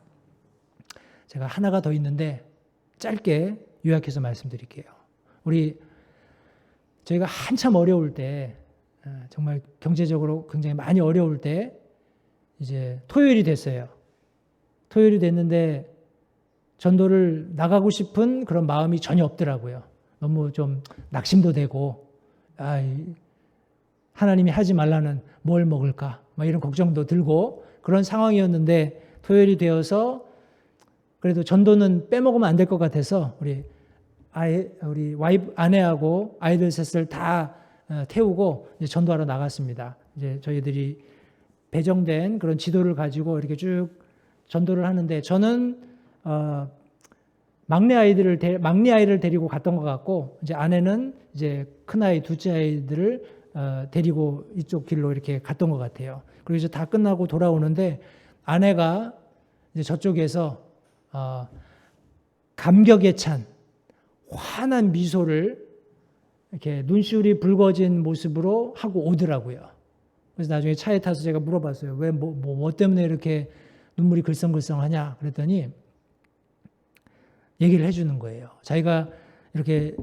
제가 하나가 더 있는데 짧게 요약해서 말씀드릴게요. 저희가 한참 어려울 때, 정말 경제적으로 굉장히 많이 어려울 때 이제 토요일이 됐어요. 토요일이 됐는데 전도를 나가고 싶은 그런 마음이 전혀 없더라고요. 너무 좀 낙심도 되고 하나님이 하지 말라는 뭘 먹을까 막 이런 걱정도 들고 그런 상황이었는데 토요일이 되어서 그래도 전도는 빼먹으면 안 될 것 같아서 우리 아내하고 아이들 셋을 다 태우고 이제 전도하러 나갔습니다. 이제 저희들이 배정된 그런 지도를 가지고 이렇게 쭉 전도를 하는데 저는 막내 아이를 데리고 갔던 것 같고 이제 아내는 이제 큰 아이 둘째 아이들을 데리고 이쪽 길로 이렇게 갔던 것 같아요. 그리고 이제 다 끝나고 돌아오는데 아내가 이제 저쪽에서 감격에 찬 환한 미소를 이렇게 눈시울이 붉어진 모습으로 하고 오더라고요. 그래서 나중에 차에 타서 제가 물어봤어요. 왜 뭐 때문에 이렇게 눈물이 글썽글썽하냐 그랬더니 얘기를 해주는 거예요. 자기가 이렇게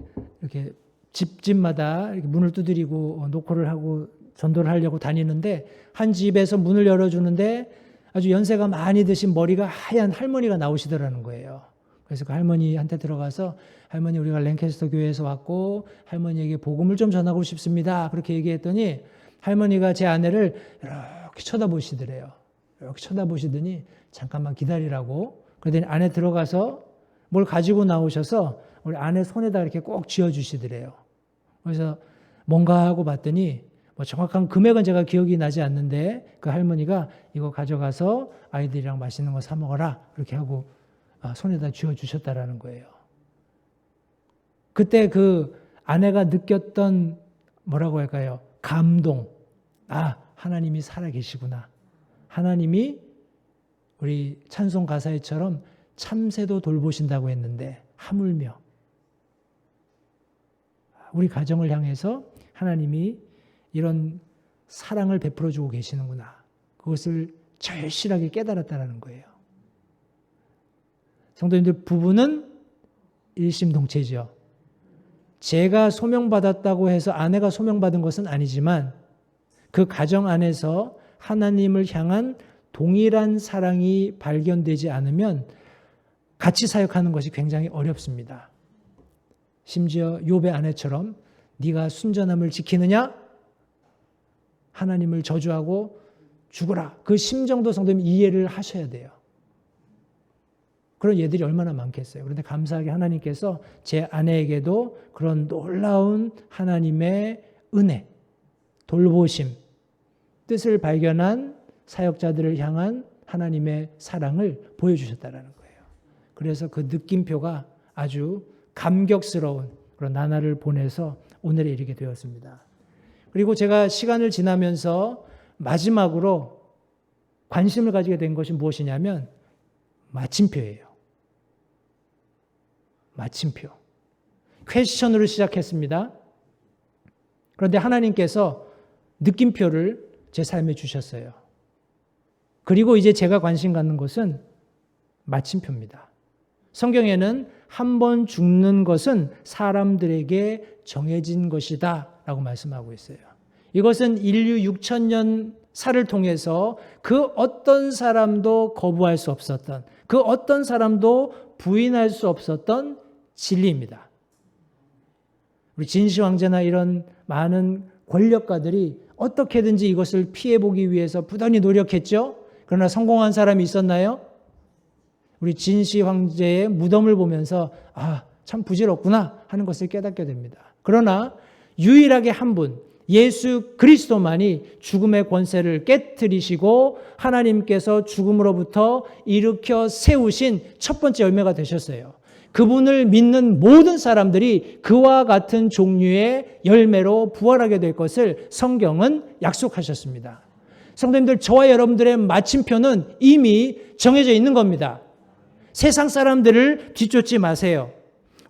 집마다 이렇게 문을 두드리고 노크를 하고 전도를 하려고 다니는데 한 집에서 문을 열어주는데 아주 연세가 많이 드신 머리가 하얀 할머니가 나오시더라는 거예요. 그래서 그 할머니한테 들어가서 할머니 우리가 랭캐스터 교회에서 왔고 할머니에게 복음을 좀 전하고 싶습니다. 그렇게 얘기했더니 할머니가 제 아내를 이렇게 쳐다보시더래요. 이렇게 쳐다보시더니 잠깐만 기다리라고. 그러더니 안에 들어가서 뭘 가지고 나오셔서 우리 아내 손에다 이렇게 꼭 쥐어주시더래요. 그래서 뭔가 하고 봤더니 뭐 정확한 금액은 제가 기억이 나지 않는데 그 할머니가 이거 가져가서 아이들이랑 맛있는 거 사 먹어라. 그렇게 하고 손에다 쥐어주셨다라는 거예요. 그때 그 아내가 느꼈던 뭐라고 할까요? 감동. 하나님이 살아계시구나. 하나님이 우리 찬송 가사에처럼 참새도 돌보신다고 했는데 하물며 우리 가정을 향해서 하나님이 이런 사랑을 베풀어주고 계시는구나. 그것을 절실하게 깨달았다는 거예요. 성도님들, 부부는 일심동체죠. 제가 소명받았다고 해서 아내가 소명받은 것은 아니지만 그 가정 안에서 하나님을 향한 동일한 사랑이 발견되지 않으면 같이 사역하는 것이 굉장히 어렵습니다. 심지어 욥의 아내처럼 네가 순전함을 지키느냐? 하나님을 저주하고 죽어라. 그 심정도 성도님 이해를 하셔야 돼요. 그런 예들이 얼마나 많겠어요. 그런데 감사하게 하나님께서 제 아내에게도 그런 놀라운 하나님의 은혜, 돌보심, 뜻을 발견한 사역자들을 향한 하나님의 사랑을 보여주셨다는 거예요. 그래서 그 느낌표가 아주 감격스러운 그런 나날을 보내서 오늘에 이르게 되었습니다. 그리고 제가 시간을 지나면서 마지막으로 관심을 가지게 된 것이 무엇이냐면 마침표예요. 마침표. 퀘스천으로 시작했습니다. 그런데 하나님께서 느낌표를 제 삶에 주셨어요. 그리고 이제 제가 관심 갖는 것은 마침표입니다. 성경에는 한 번 죽는 것은 사람들에게 정해진 것이다 라고 말씀하고 있어요. 이것은 인류 6,000년 살을 통해서 그 어떤 사람도 거부할 수 없었던, 그 어떤 사람도 부인할 수 없었던 진리입니다. 우리 진시 황제나 이런 많은 권력가들이 어떻게든지 이것을 피해보기 위해서 부단히 노력했죠. 그러나 성공한 사람이 있었나요? 우리 진시 황제의 무덤을 보면서 참 부질없구나 하는 것을 깨닫게 됩니다. 그러나 유일하게 한 분, 예수 그리스도만이 죽음의 권세를 깨트리시고 하나님께서 죽음으로부터 일으켜 세우신 첫 번째 열매가 되셨어요. 그분을 믿는 모든 사람들이 그와 같은 종류의 열매로 부활하게 될 것을 성경은 약속하셨습니다. 성도님들, 저와 여러분들의 마침표는 이미 정해져 있는 겁니다. 세상 사람들을 뒤쫓지 마세요.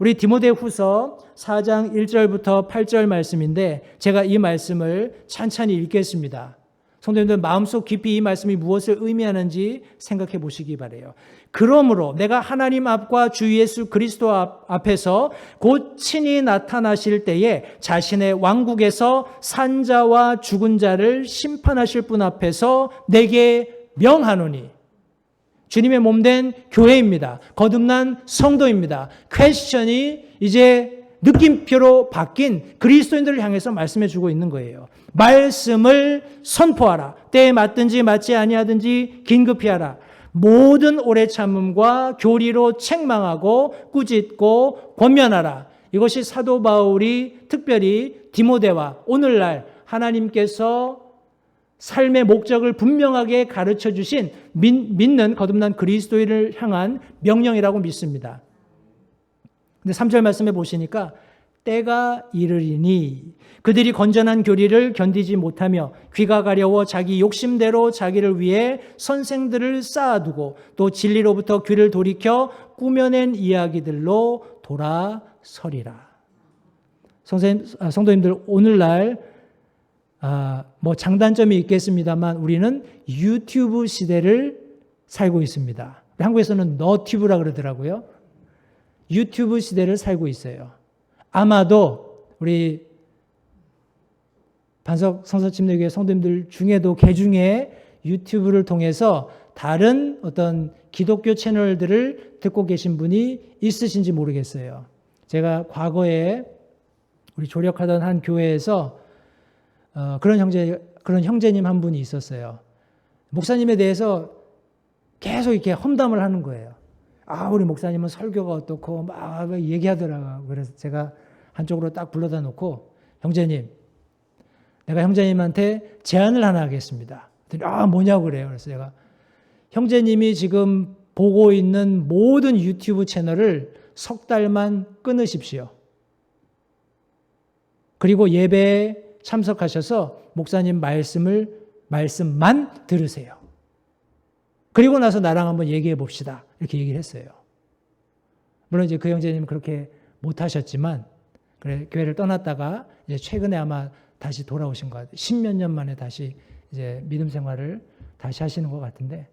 우리 디모데후서 4장 1절부터 8절 말씀인데 제가 이 말씀을 찬찬히 읽겠습니다. 성도님들, 마음속 깊이 이 말씀이 무엇을 의미하는지 생각해 보시기 바라요. 그러므로 내가 하나님 앞과 주 예수 그리스도 앞에서 곧 친히 나타나실 때에 자신의 왕국에서 산 자와 죽은 자를 심판하실 분 앞에서 내게 명하노니, 주님의 몸된 교회입니다. 거듭난 성도입니다. 퀘스천이 이제 느낌표로 바뀐 그리스도인들을 향해서 말씀해 주고 있는 거예요. 말씀을 선포하라. 때에 맞든지 맞지 아니하든지 긴급히 하라. 모든 오래 참음과 교리로 책망하고 꾸짖고 권면하라. 이것이 사도 바울이 특별히 디모데와 오늘날 하나님께서 삶의 목적을 분명하게 가르쳐 주신 믿는 거듭난 그리스도인을 향한 명령이라고 믿습니다. 근데 3절 말씀해 보시니까 때가 이르리니 그들이 건전한 교리를 견디지 못하며 귀가 가려워 자기 욕심대로 자기를 위해 선생들을 쌓아두고 또 진리로부터 귀를 돌이켜 꾸며낸 이야기들로 돌아서리라. 성도님들, 오늘날 장단점이 있겠습니다만 우리는 유튜브 시대를 살고 있습니다. 한국에서는 너튜브라 그러더라고요. 유튜브 시대를 살고 있어요. 아마도 우리 반석 성서침례교회 성도님들 중에도 개중에 유튜브를 통해서 다른 어떤 기독교 채널들을 듣고 계신 분이 있으신지 모르겠어요. 제가 과거에 우리 조력하던 한 교회에서 그런 형제님 한 분이 있었어요. 목사님에 대해서 계속 이렇게 험담을 하는 거예요. 우리 목사님은 설교가 어떻고 막 얘기하더라고요. 그래서 제가 한쪽으로 딱 불러다 놓고, 형제님, 내가 형제님한테 제안을 하나 하겠습니다. 뭐냐고 그래요. 그래서 제가, 형제님이 지금 보고 있는 모든 유튜브 채널을 석 달만 끊으십시오. 그리고 예배에 참석하셔서 목사님 말씀만 들으세요. 그리고 나서 나랑 한번 얘기해 봅시다. 이렇게 얘기를 했어요. 물론 이제 그 형제님은 그렇게 못하셨지만, 그래, 교회를 떠났다가 이제 최근에 아마 다시 돌아오신 것 같아요. 10몇 년 만에 다시 이제 믿음 생활을 다시 하시는 것 같은데,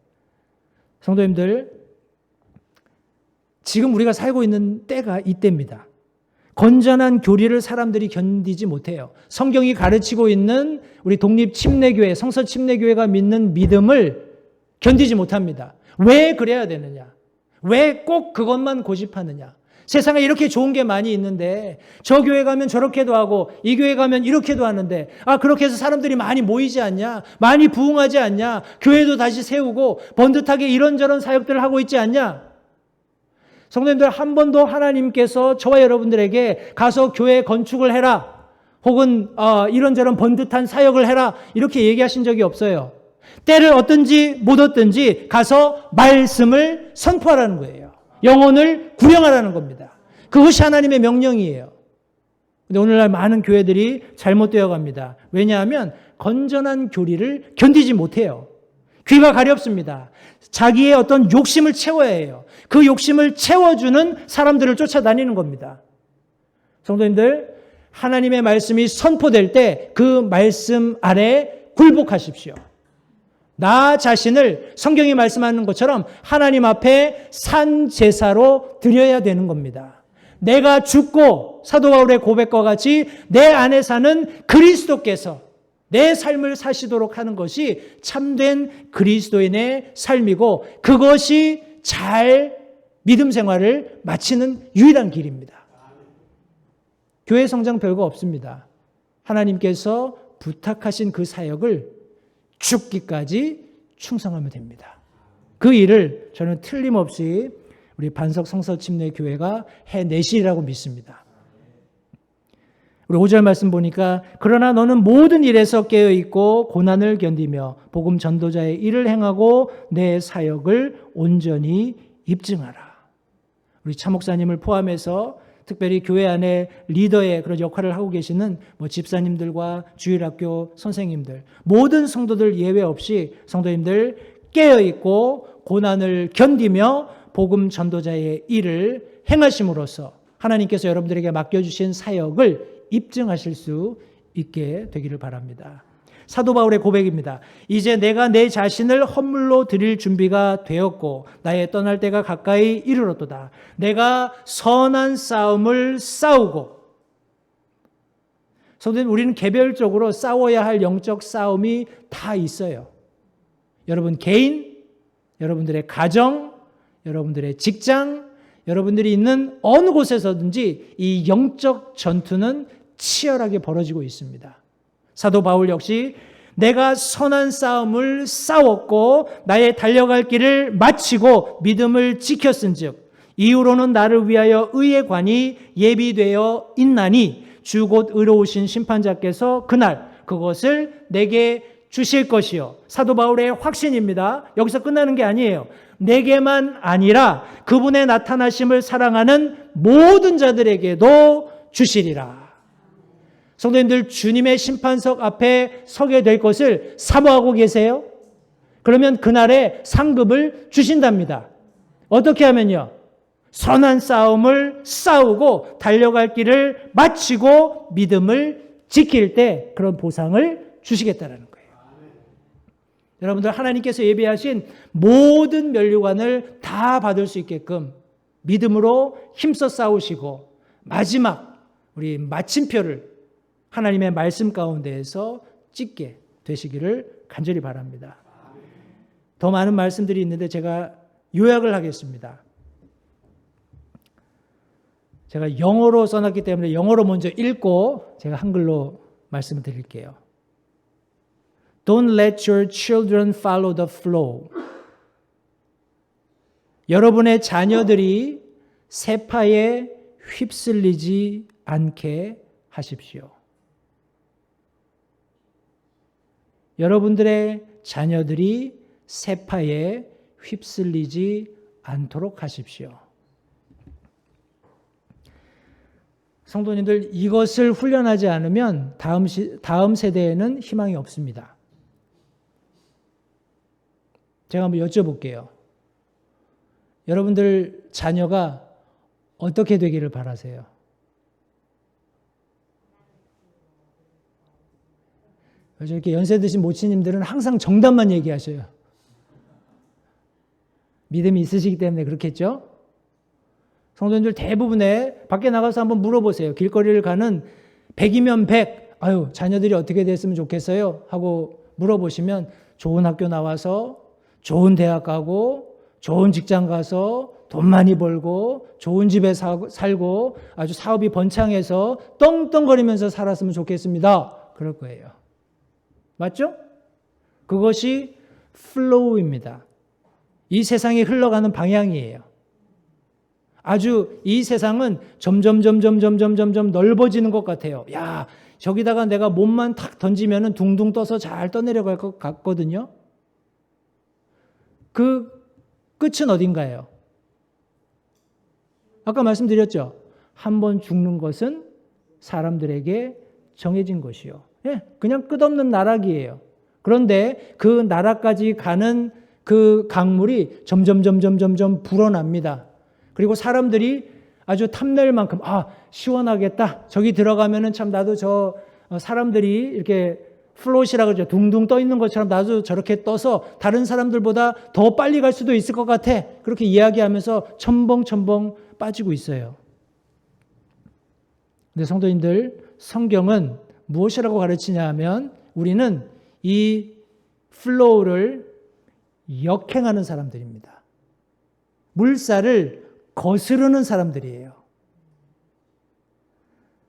성도님들, 지금 우리가 살고 있는 때가 이때입니다. 건전한 교리를 사람들이 견디지 못해요. 성경이 가르치고 있는 우리 독립침례교회, 성서침례교회가 믿는 믿음을 견디지 못합니다. 왜 그래야 되느냐? 왜 꼭 그것만 고집하느냐? 세상에 이렇게 좋은 게 많이 있는데 저 교회 가면 저렇게도 하고 이 교회 가면 이렇게도 하는데 그렇게 해서 사람들이 많이 모이지 않냐? 많이 부흥하지 않냐? 교회도 다시 세우고 번듯하게 이런저런 사역들을 하고 있지 않냐? 성도님들, 한 번도 하나님께서 저와 여러분들에게 가서 교회 건축을 해라, 혹은 이런저런 번듯한 사역을 해라, 이렇게 얘기하신 적이 없어요. 때를 얻든지 못 얻든지 가서 말씀을 선포하라는 거예요. 영혼을 구령하라는 겁니다. 그것이 하나님의 명령이에요. 근데 오늘날 많은 교회들이 잘못되어 갑니다. 왜냐하면 건전한 교리를 견디지 못해요. 귀가 가렵습니다. 자기의 어떤 욕심을 채워야 해요. 그 욕심을 채워주는 사람들을 쫓아다니는 겁니다. 성도님들, 하나님의 말씀이 선포될 때 그 말씀 아래 굴복하십시오. 나 자신을 성경이 말씀하는 것처럼 하나님 앞에 산 제사로 드려야 되는 겁니다. 내가 죽고 사도 바울의 고백과 같이 내 안에 사는 그리스도께서 내 삶을 사시도록 하는 것이 참된 그리스도인의 삶이고, 그것이 잘 믿음 생활을 마치는 유일한 길입니다. 교회 성장 별거 없습니다. 하나님께서 부탁하신 그 사역을 죽기까지 충성하면 됩니다. 그 일을 저는 틀림없이 우리 반석 성서침례교회가 해내시리라고 믿습니다. 우리 5절 말씀 보니까, 그러나 너는 모든 일에서 깨어있고 고난을 견디며 복음 전도자의 일을 행하고 내 사역을 온전히 입증하라. 우리 차 목사님을 포함해서 특별히 교회 안에 리더의 그런 역할을 하고 계시는 집사님들과 주일학교 선생님들, 모든 성도들 예외 없이 성도님들 깨어있고 고난을 견디며 복음 전도자의 일을 행하심으로써 하나님께서 여러분들에게 맡겨주신 사역을 입증하실 수 있게 되기를 바랍니다. 사도 바울의 고백입니다. 이제 내가 내 자신을 헌물로 드릴 준비가 되었고 나의 떠날 때가 가까이 이르렀도다. 내가 선한 싸움을 싸우고. 성도님, 우리는 개별적으로 싸워야 할 영적 싸움이 다 있어요. 여러분 개인, 여러분들의 가정, 여러분들의 직장, 여러분들이 있는 어느 곳에서든지 이 영적 전투는 치열하게 벌어지고 있습니다. 사도 바울 역시 내가 선한 싸움을 싸웠고 나의 달려갈 길을 마치고 믿음을 지켰은즉 이후로는 나를 위하여 의의 관이 예비되어 있나니 주 곧 의로우신 심판자께서 그날 그것을 내게 주실 것이요. 사도 바울의 확신입니다. 여기서 끝나는 게 아니에요. 내게만 아니라 그분의 나타나심을 사랑하는 모든 자들에게도 주시리라. 성도님들, 주님의 심판석 앞에 서게 될 것을 사모하고 계세요? 그러면 그날에 상급을 주신답니다. 어떻게 하면요? 선한 싸움을 싸우고 달려갈 길을 마치고 믿음을 지킬 때 그런 보상을 주시겠다라는 거예요. 여러분들 하나님께서 예비하신 모든 면류관을 다 받을 수 있게끔 믿음으로 힘써 싸우시고 마지막 우리 마침표를 하나님의 말씀 가운데에서 찍게 되시기를 간절히 바랍니다. 더 많은 말씀들이 있는데 제가 요약을 하겠습니다. 제가 영어로 써놨기 때문에 영어로 먼저 읽고 제가 한글로 말씀을 드릴게요. Don't let your children follow the flow. 여러분의 자녀들이 세파에 휩쓸리지 않게 하십시오. 여러분들의 자녀들이 세파에 휩쓸리지 않도록 하십시오. 성도님들, 이것을 훈련하지 않으면 다음 세대에는 희망이 없습니다. 제가 한번 여쭤볼게요. 여러분들 자녀가 어떻게 되기를 바라세요? 이렇게 연세 드신 모치님들은 항상 정답만 얘기하셔요. 믿음이 있으시기 때문에 그렇겠죠? 성도님들 대부분의 밖에 나가서 한번 물어보세요. 길거리를 가는 100이면 100, 아유, 자녀들이 어떻게 됐으면 좋겠어요? 하고 물어보시면 좋은 학교 나와서 좋은 대학 가고 좋은 직장 가서 돈 많이 벌고 좋은 집에 살고 아주 사업이 번창해서 떵떵거리면서 살았으면 좋겠습니다. 그럴 거예요. 맞죠? 그것이 플로우입니다. 이 세상이 흘러가는 방향이에요. 아주 이 세상은 점점 넓어지는 것 같아요. 야, 저기다가 내가 몸만 탁 던지면은 둥둥 떠서 잘 떠내려갈 것 같거든요. 그 끝은 어딘가요? 아까 말씀드렸죠. 한 번 죽는 것은 사람들에게 정해진 것이요. 예, 그냥 끝없는 나락이에요. 그런데 그 나락까지 가는 그 강물이 점점 불어납니다. 그리고 사람들이 아주 탐낼 만큼 시원하겠다. 저기 들어가면은 참 나도 저 사람들이 이렇게 플롯이라고 그러죠. 둥둥 떠 있는 것처럼 나도 저렇게 떠서 다른 사람들보다 더 빨리 갈 수도 있을 것 같아. 그렇게 이야기하면서 첨벙첨벙 빠지고 있어요. 근데 성도님들, 성경은 무엇이라고 가르치냐 하면 우리는 이 플로우를 역행하는 사람들입니다. 물살을 거스르는 사람들이에요.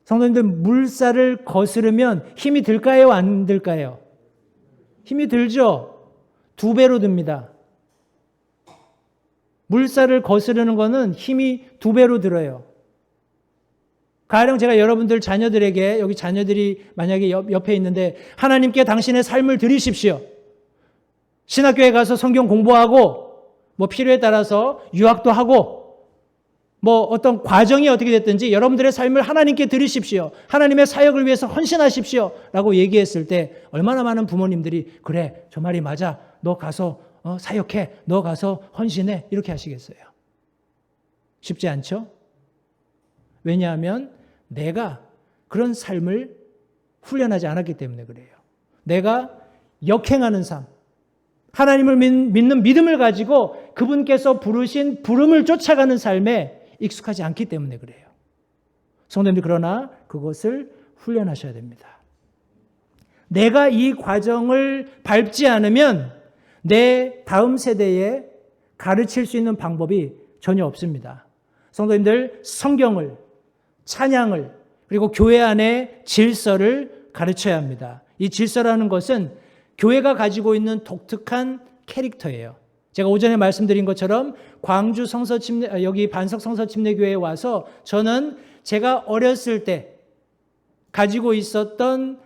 성도님들, 물살을 거스르면 힘이 들까요? 안 들까요? 힘이 들죠? 2배로 듭니다. 물살을 거스르는 거는 힘이 2배로 들어요. 가령 제가 여러분들 자녀들에게, 여기 자녀들이 만약에 옆에 있는데 하나님께 당신의 삶을 드리십시오. 신학교에 가서 성경 공부하고 뭐 필요에 따라서 유학도 하고 뭐 어떤 과정이 어떻게 됐든지 여러분들의 삶을 하나님께 드리십시오. 하나님의 사역을 위해서 헌신하십시오. 라고 얘기했을 때 얼마나 많은 부모님들이 그래, 저 말이 맞아. 너 가서 사역해. 너 가서 헌신해. 이렇게 하시겠어요. 쉽지 않죠? 왜냐하면 내가 그런 삶을 훈련하지 않았기 때문에 그래요. 내가 역행하는 삶, 하나님을 믿는 믿음을 가지고 그분께서 부르신 부름을 쫓아가는 삶에 익숙하지 않기 때문에 그래요. 성도님들, 그러나 그것을 훈련하셔야 됩니다. 내가 이 과정을 밟지 않으면 내 다음 세대에 가르칠 수 있는 방법이 전혀 없습니다. 성도님들, 성경을, 찬양을, 그리고 교회 안의 질서를 가르쳐야 합니다. 이 질서라는 것은 교회가 가지고 있는 독특한 캐릭터예요. 제가 오전에 말씀드린 것처럼 광주 성서침례, 여기 반석 성서침례교회에 와서 저는 제가 어렸을 때 가지고 있었던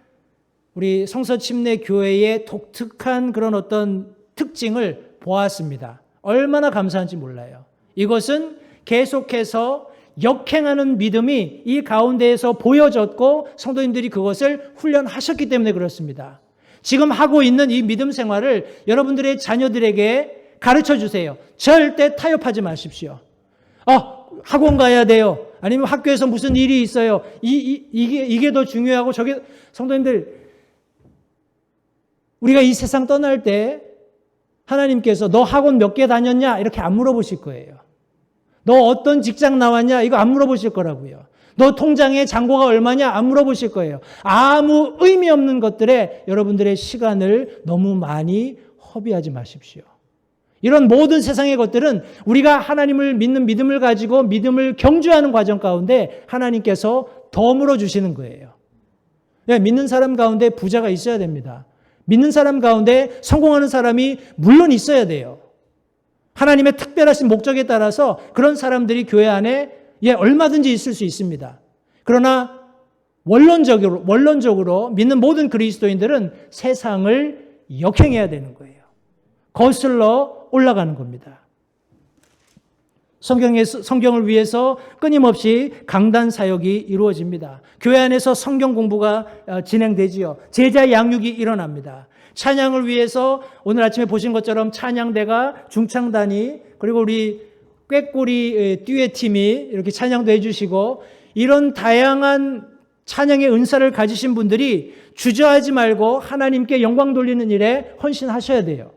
우리 성서침례교회의 독특한 그런 어떤 특징을 보았습니다. 얼마나 감사한지 몰라요. 이것은 계속해서 역행하는 믿음이 이 가운데에서 보여졌고 성도님들이 그것을 훈련하셨기 때문에 그렇습니다. 지금 하고 있는 이 믿음 생활을 여러분들의 자녀들에게 가르쳐 주세요. 절대 타협하지 마십시오. 학원 가야 돼요. 아니면 학교에서 무슨 일이 있어요. 이게 더 중요하고 저게, 성도님들, 우리가 이 세상 떠날 때 하나님께서 너 학원 몇 개 다녔냐? 이렇게 안 물어보실 거예요. 너 어떤 직장 나왔냐? 이거 안 물어보실 거라고요. 너 통장에 잔고가 얼마냐? 안 물어보실 거예요. 아무 의미 없는 것들에 여러분들의 시간을 너무 많이 허비하지 마십시오. 이런 모든 세상의 것들은 우리가 하나님을 믿는 믿음을 가지고 믿음을 경주하는 과정 가운데 하나님께서 더 물어주시는 거예요. 믿는 사람 가운데 부자가 있어야 됩니다. 믿는 사람 가운데 성공하는 사람이 물론 있어야 돼요. 하나님의 특별하신 목적에 따라서 그런 사람들이 교회 안에 얼마든지 있을 수 있습니다. 그러나 원론적으로 믿는 모든 그리스도인들은 세상을 역행해야 되는 거예요. 거슬러 올라가는 겁니다. 성경을 위해서 끊임없이 강단 사역이 이루어집니다. 교회 안에서 성경 공부가 진행되지요. 제자 양육이 일어납니다. 찬양을 위해서 오늘 아침에 보신 것처럼 찬양대가 중창단이 그리고 우리 꾀꼬리 듀엣팀이 이렇게 찬양도 해주시고 이런 다양한 찬양의 은사를 가지신 분들이 주저하지 말고 하나님께 영광 돌리는 일에 헌신하셔야 돼요.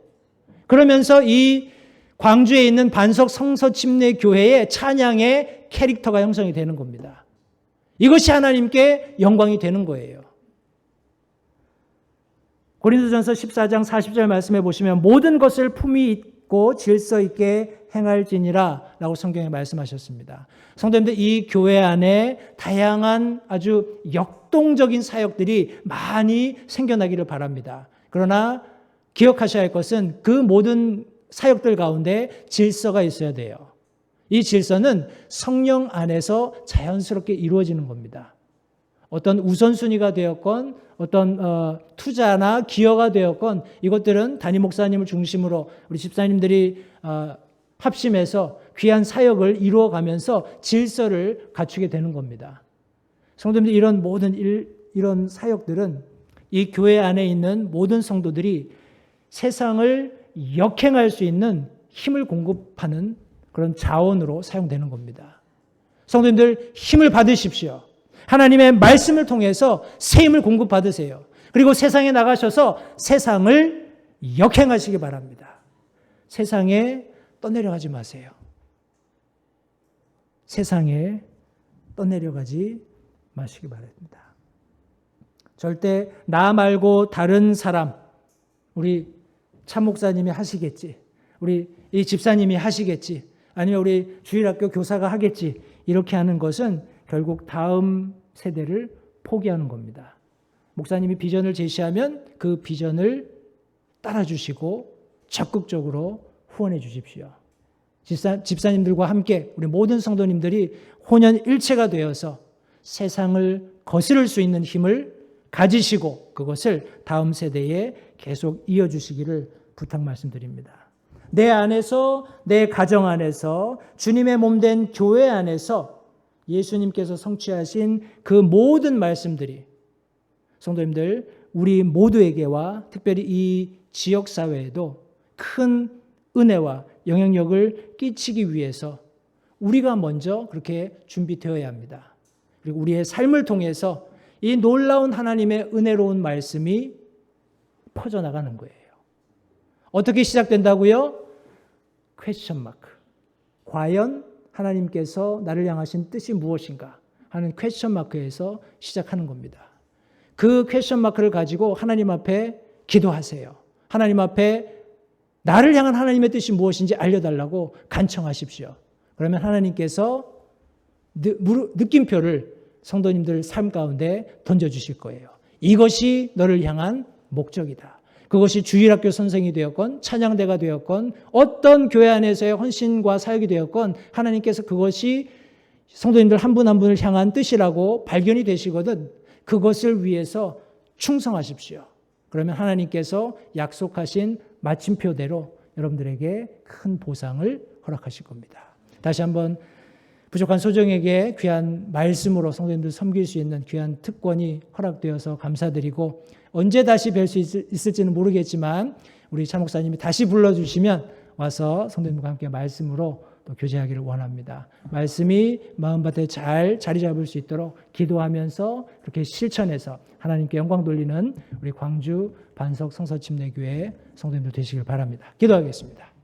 그러면서 이 광주에 있는 반석 성서침례 교회의 찬양의 캐릭터가 형성이 되는 겁니다. 이것이 하나님께 영광이 되는 거예요. 고린도전서 14장 40절 말씀해 보시면 모든 것을 품위 있고 질서 있게 행할지니라 라고 성경에 말씀하셨습니다. 성도님들, 이 교회 안에 다양한 아주 역동적인 사역들이 많이 생겨나기를 바랍니다. 그러나 기억하셔야 할 것은 그 모든 사역들 가운데 질서가 있어야 돼요. 이 질서는 성령 안에서 자연스럽게 이루어지는 겁니다. 어떤 우선순위가 되었건 어떤 투자나 기여가 되었건 이것들은 담임 목사님을 중심으로 우리 집사님들이 합심해서 귀한 사역을 이루어가면서 질서를 갖추게 되는 겁니다. 성도님들, 이런 모든 이런 사역들은 이 교회 안에 있는 모든 성도들이 세상을 역행할 수 있는 힘을 공급하는 그런 자원으로 사용되는 겁니다. 성도님들, 힘을 받으십시오. 하나님의 말씀을 통해서 새 힘을 공급받으세요. 그리고 세상에 나가셔서 세상을 역행하시기 바랍니다. 세상에 떠내려가지 마세요. 세상에 떠내려가지 마시기 바랍니다. 절대 나 말고 다른 사람, 우리 참 목사님이 하시겠지, 우리 이 집사님이 하시겠지, 아니면 우리 주일학교 교사가 하겠지, 이렇게 하는 것은 결국 다음 세대를 포기하는 겁니다. 목사님이 비전을 제시하면 그 비전을 따라주시고 적극적으로 후원해 주십시오. 집사님들과 함께 우리 모든 성도님들이 혼연일체가 되어서 세상을 거스를 수 있는 힘을 가지시고 그것을 다음 세대에 계속 이어주시기를 부탁 말씀드립니다. 내 안에서, 내 가정 안에서, 주님의 몸된 교회 안에서 예수님께서 성취하신 그 모든 말씀들이 성도님들, 우리 모두에게와 특별히 이 지역사회에도 큰 은혜와 영향력을 끼치기 위해서 우리가 먼저 그렇게 준비되어야 합니다. 그리고 우리의 삶을 통해서 이 놀라운 하나님의 은혜로운 말씀이 퍼져나가는 거예요. 어떻게 시작된다고요? 퀘스천 마크. 과연 하나님께서 나를 향하신 뜻이 무엇인가 하는 퀘스천 마크에서 시작하는 겁니다. 그 퀘스천 마크를 가지고 하나님 앞에 기도하세요. 하나님 앞에 나를 향한 하나님의 뜻이 무엇인지 알려달라고 간청하십시오. 그러면 하나님께서 느낌표를 성도님들 삶 가운데 던져주실 거예요. 이것이 너를 향한 목적이다. 그것이 주일학교 선생이 되었건 찬양대가 되었건 어떤 교회 안에서의 헌신과 사역이 되었건 하나님께서 그것이 성도님들 한 분 한 분을 향한 뜻이라고 발견이 되시거든 그것을 위해서 충성하십시오. 그러면 하나님께서 약속하신 마침표대로 여러분들에게 큰 보상을 허락하실 겁니다. 다시 한번 부족한 소정에게 귀한 말씀으로 성도님들 섬길 수 있는 귀한 특권이 허락되어서 감사드리고 언제 다시 뵐 수 있을지는 모르겠지만 우리 차 목사님이 다시 불러주시면 와서 성도님과 함께 말씀으로 또 교제하기를 원합니다. 말씀이 마음밭에 잘 자리 잡을 수 있도록 기도하면서 그렇게 실천해서 하나님께 영광 돌리는 우리 광주 반석 성서침례교회 성도님들 되시길 바랍니다. 기도하겠습니다.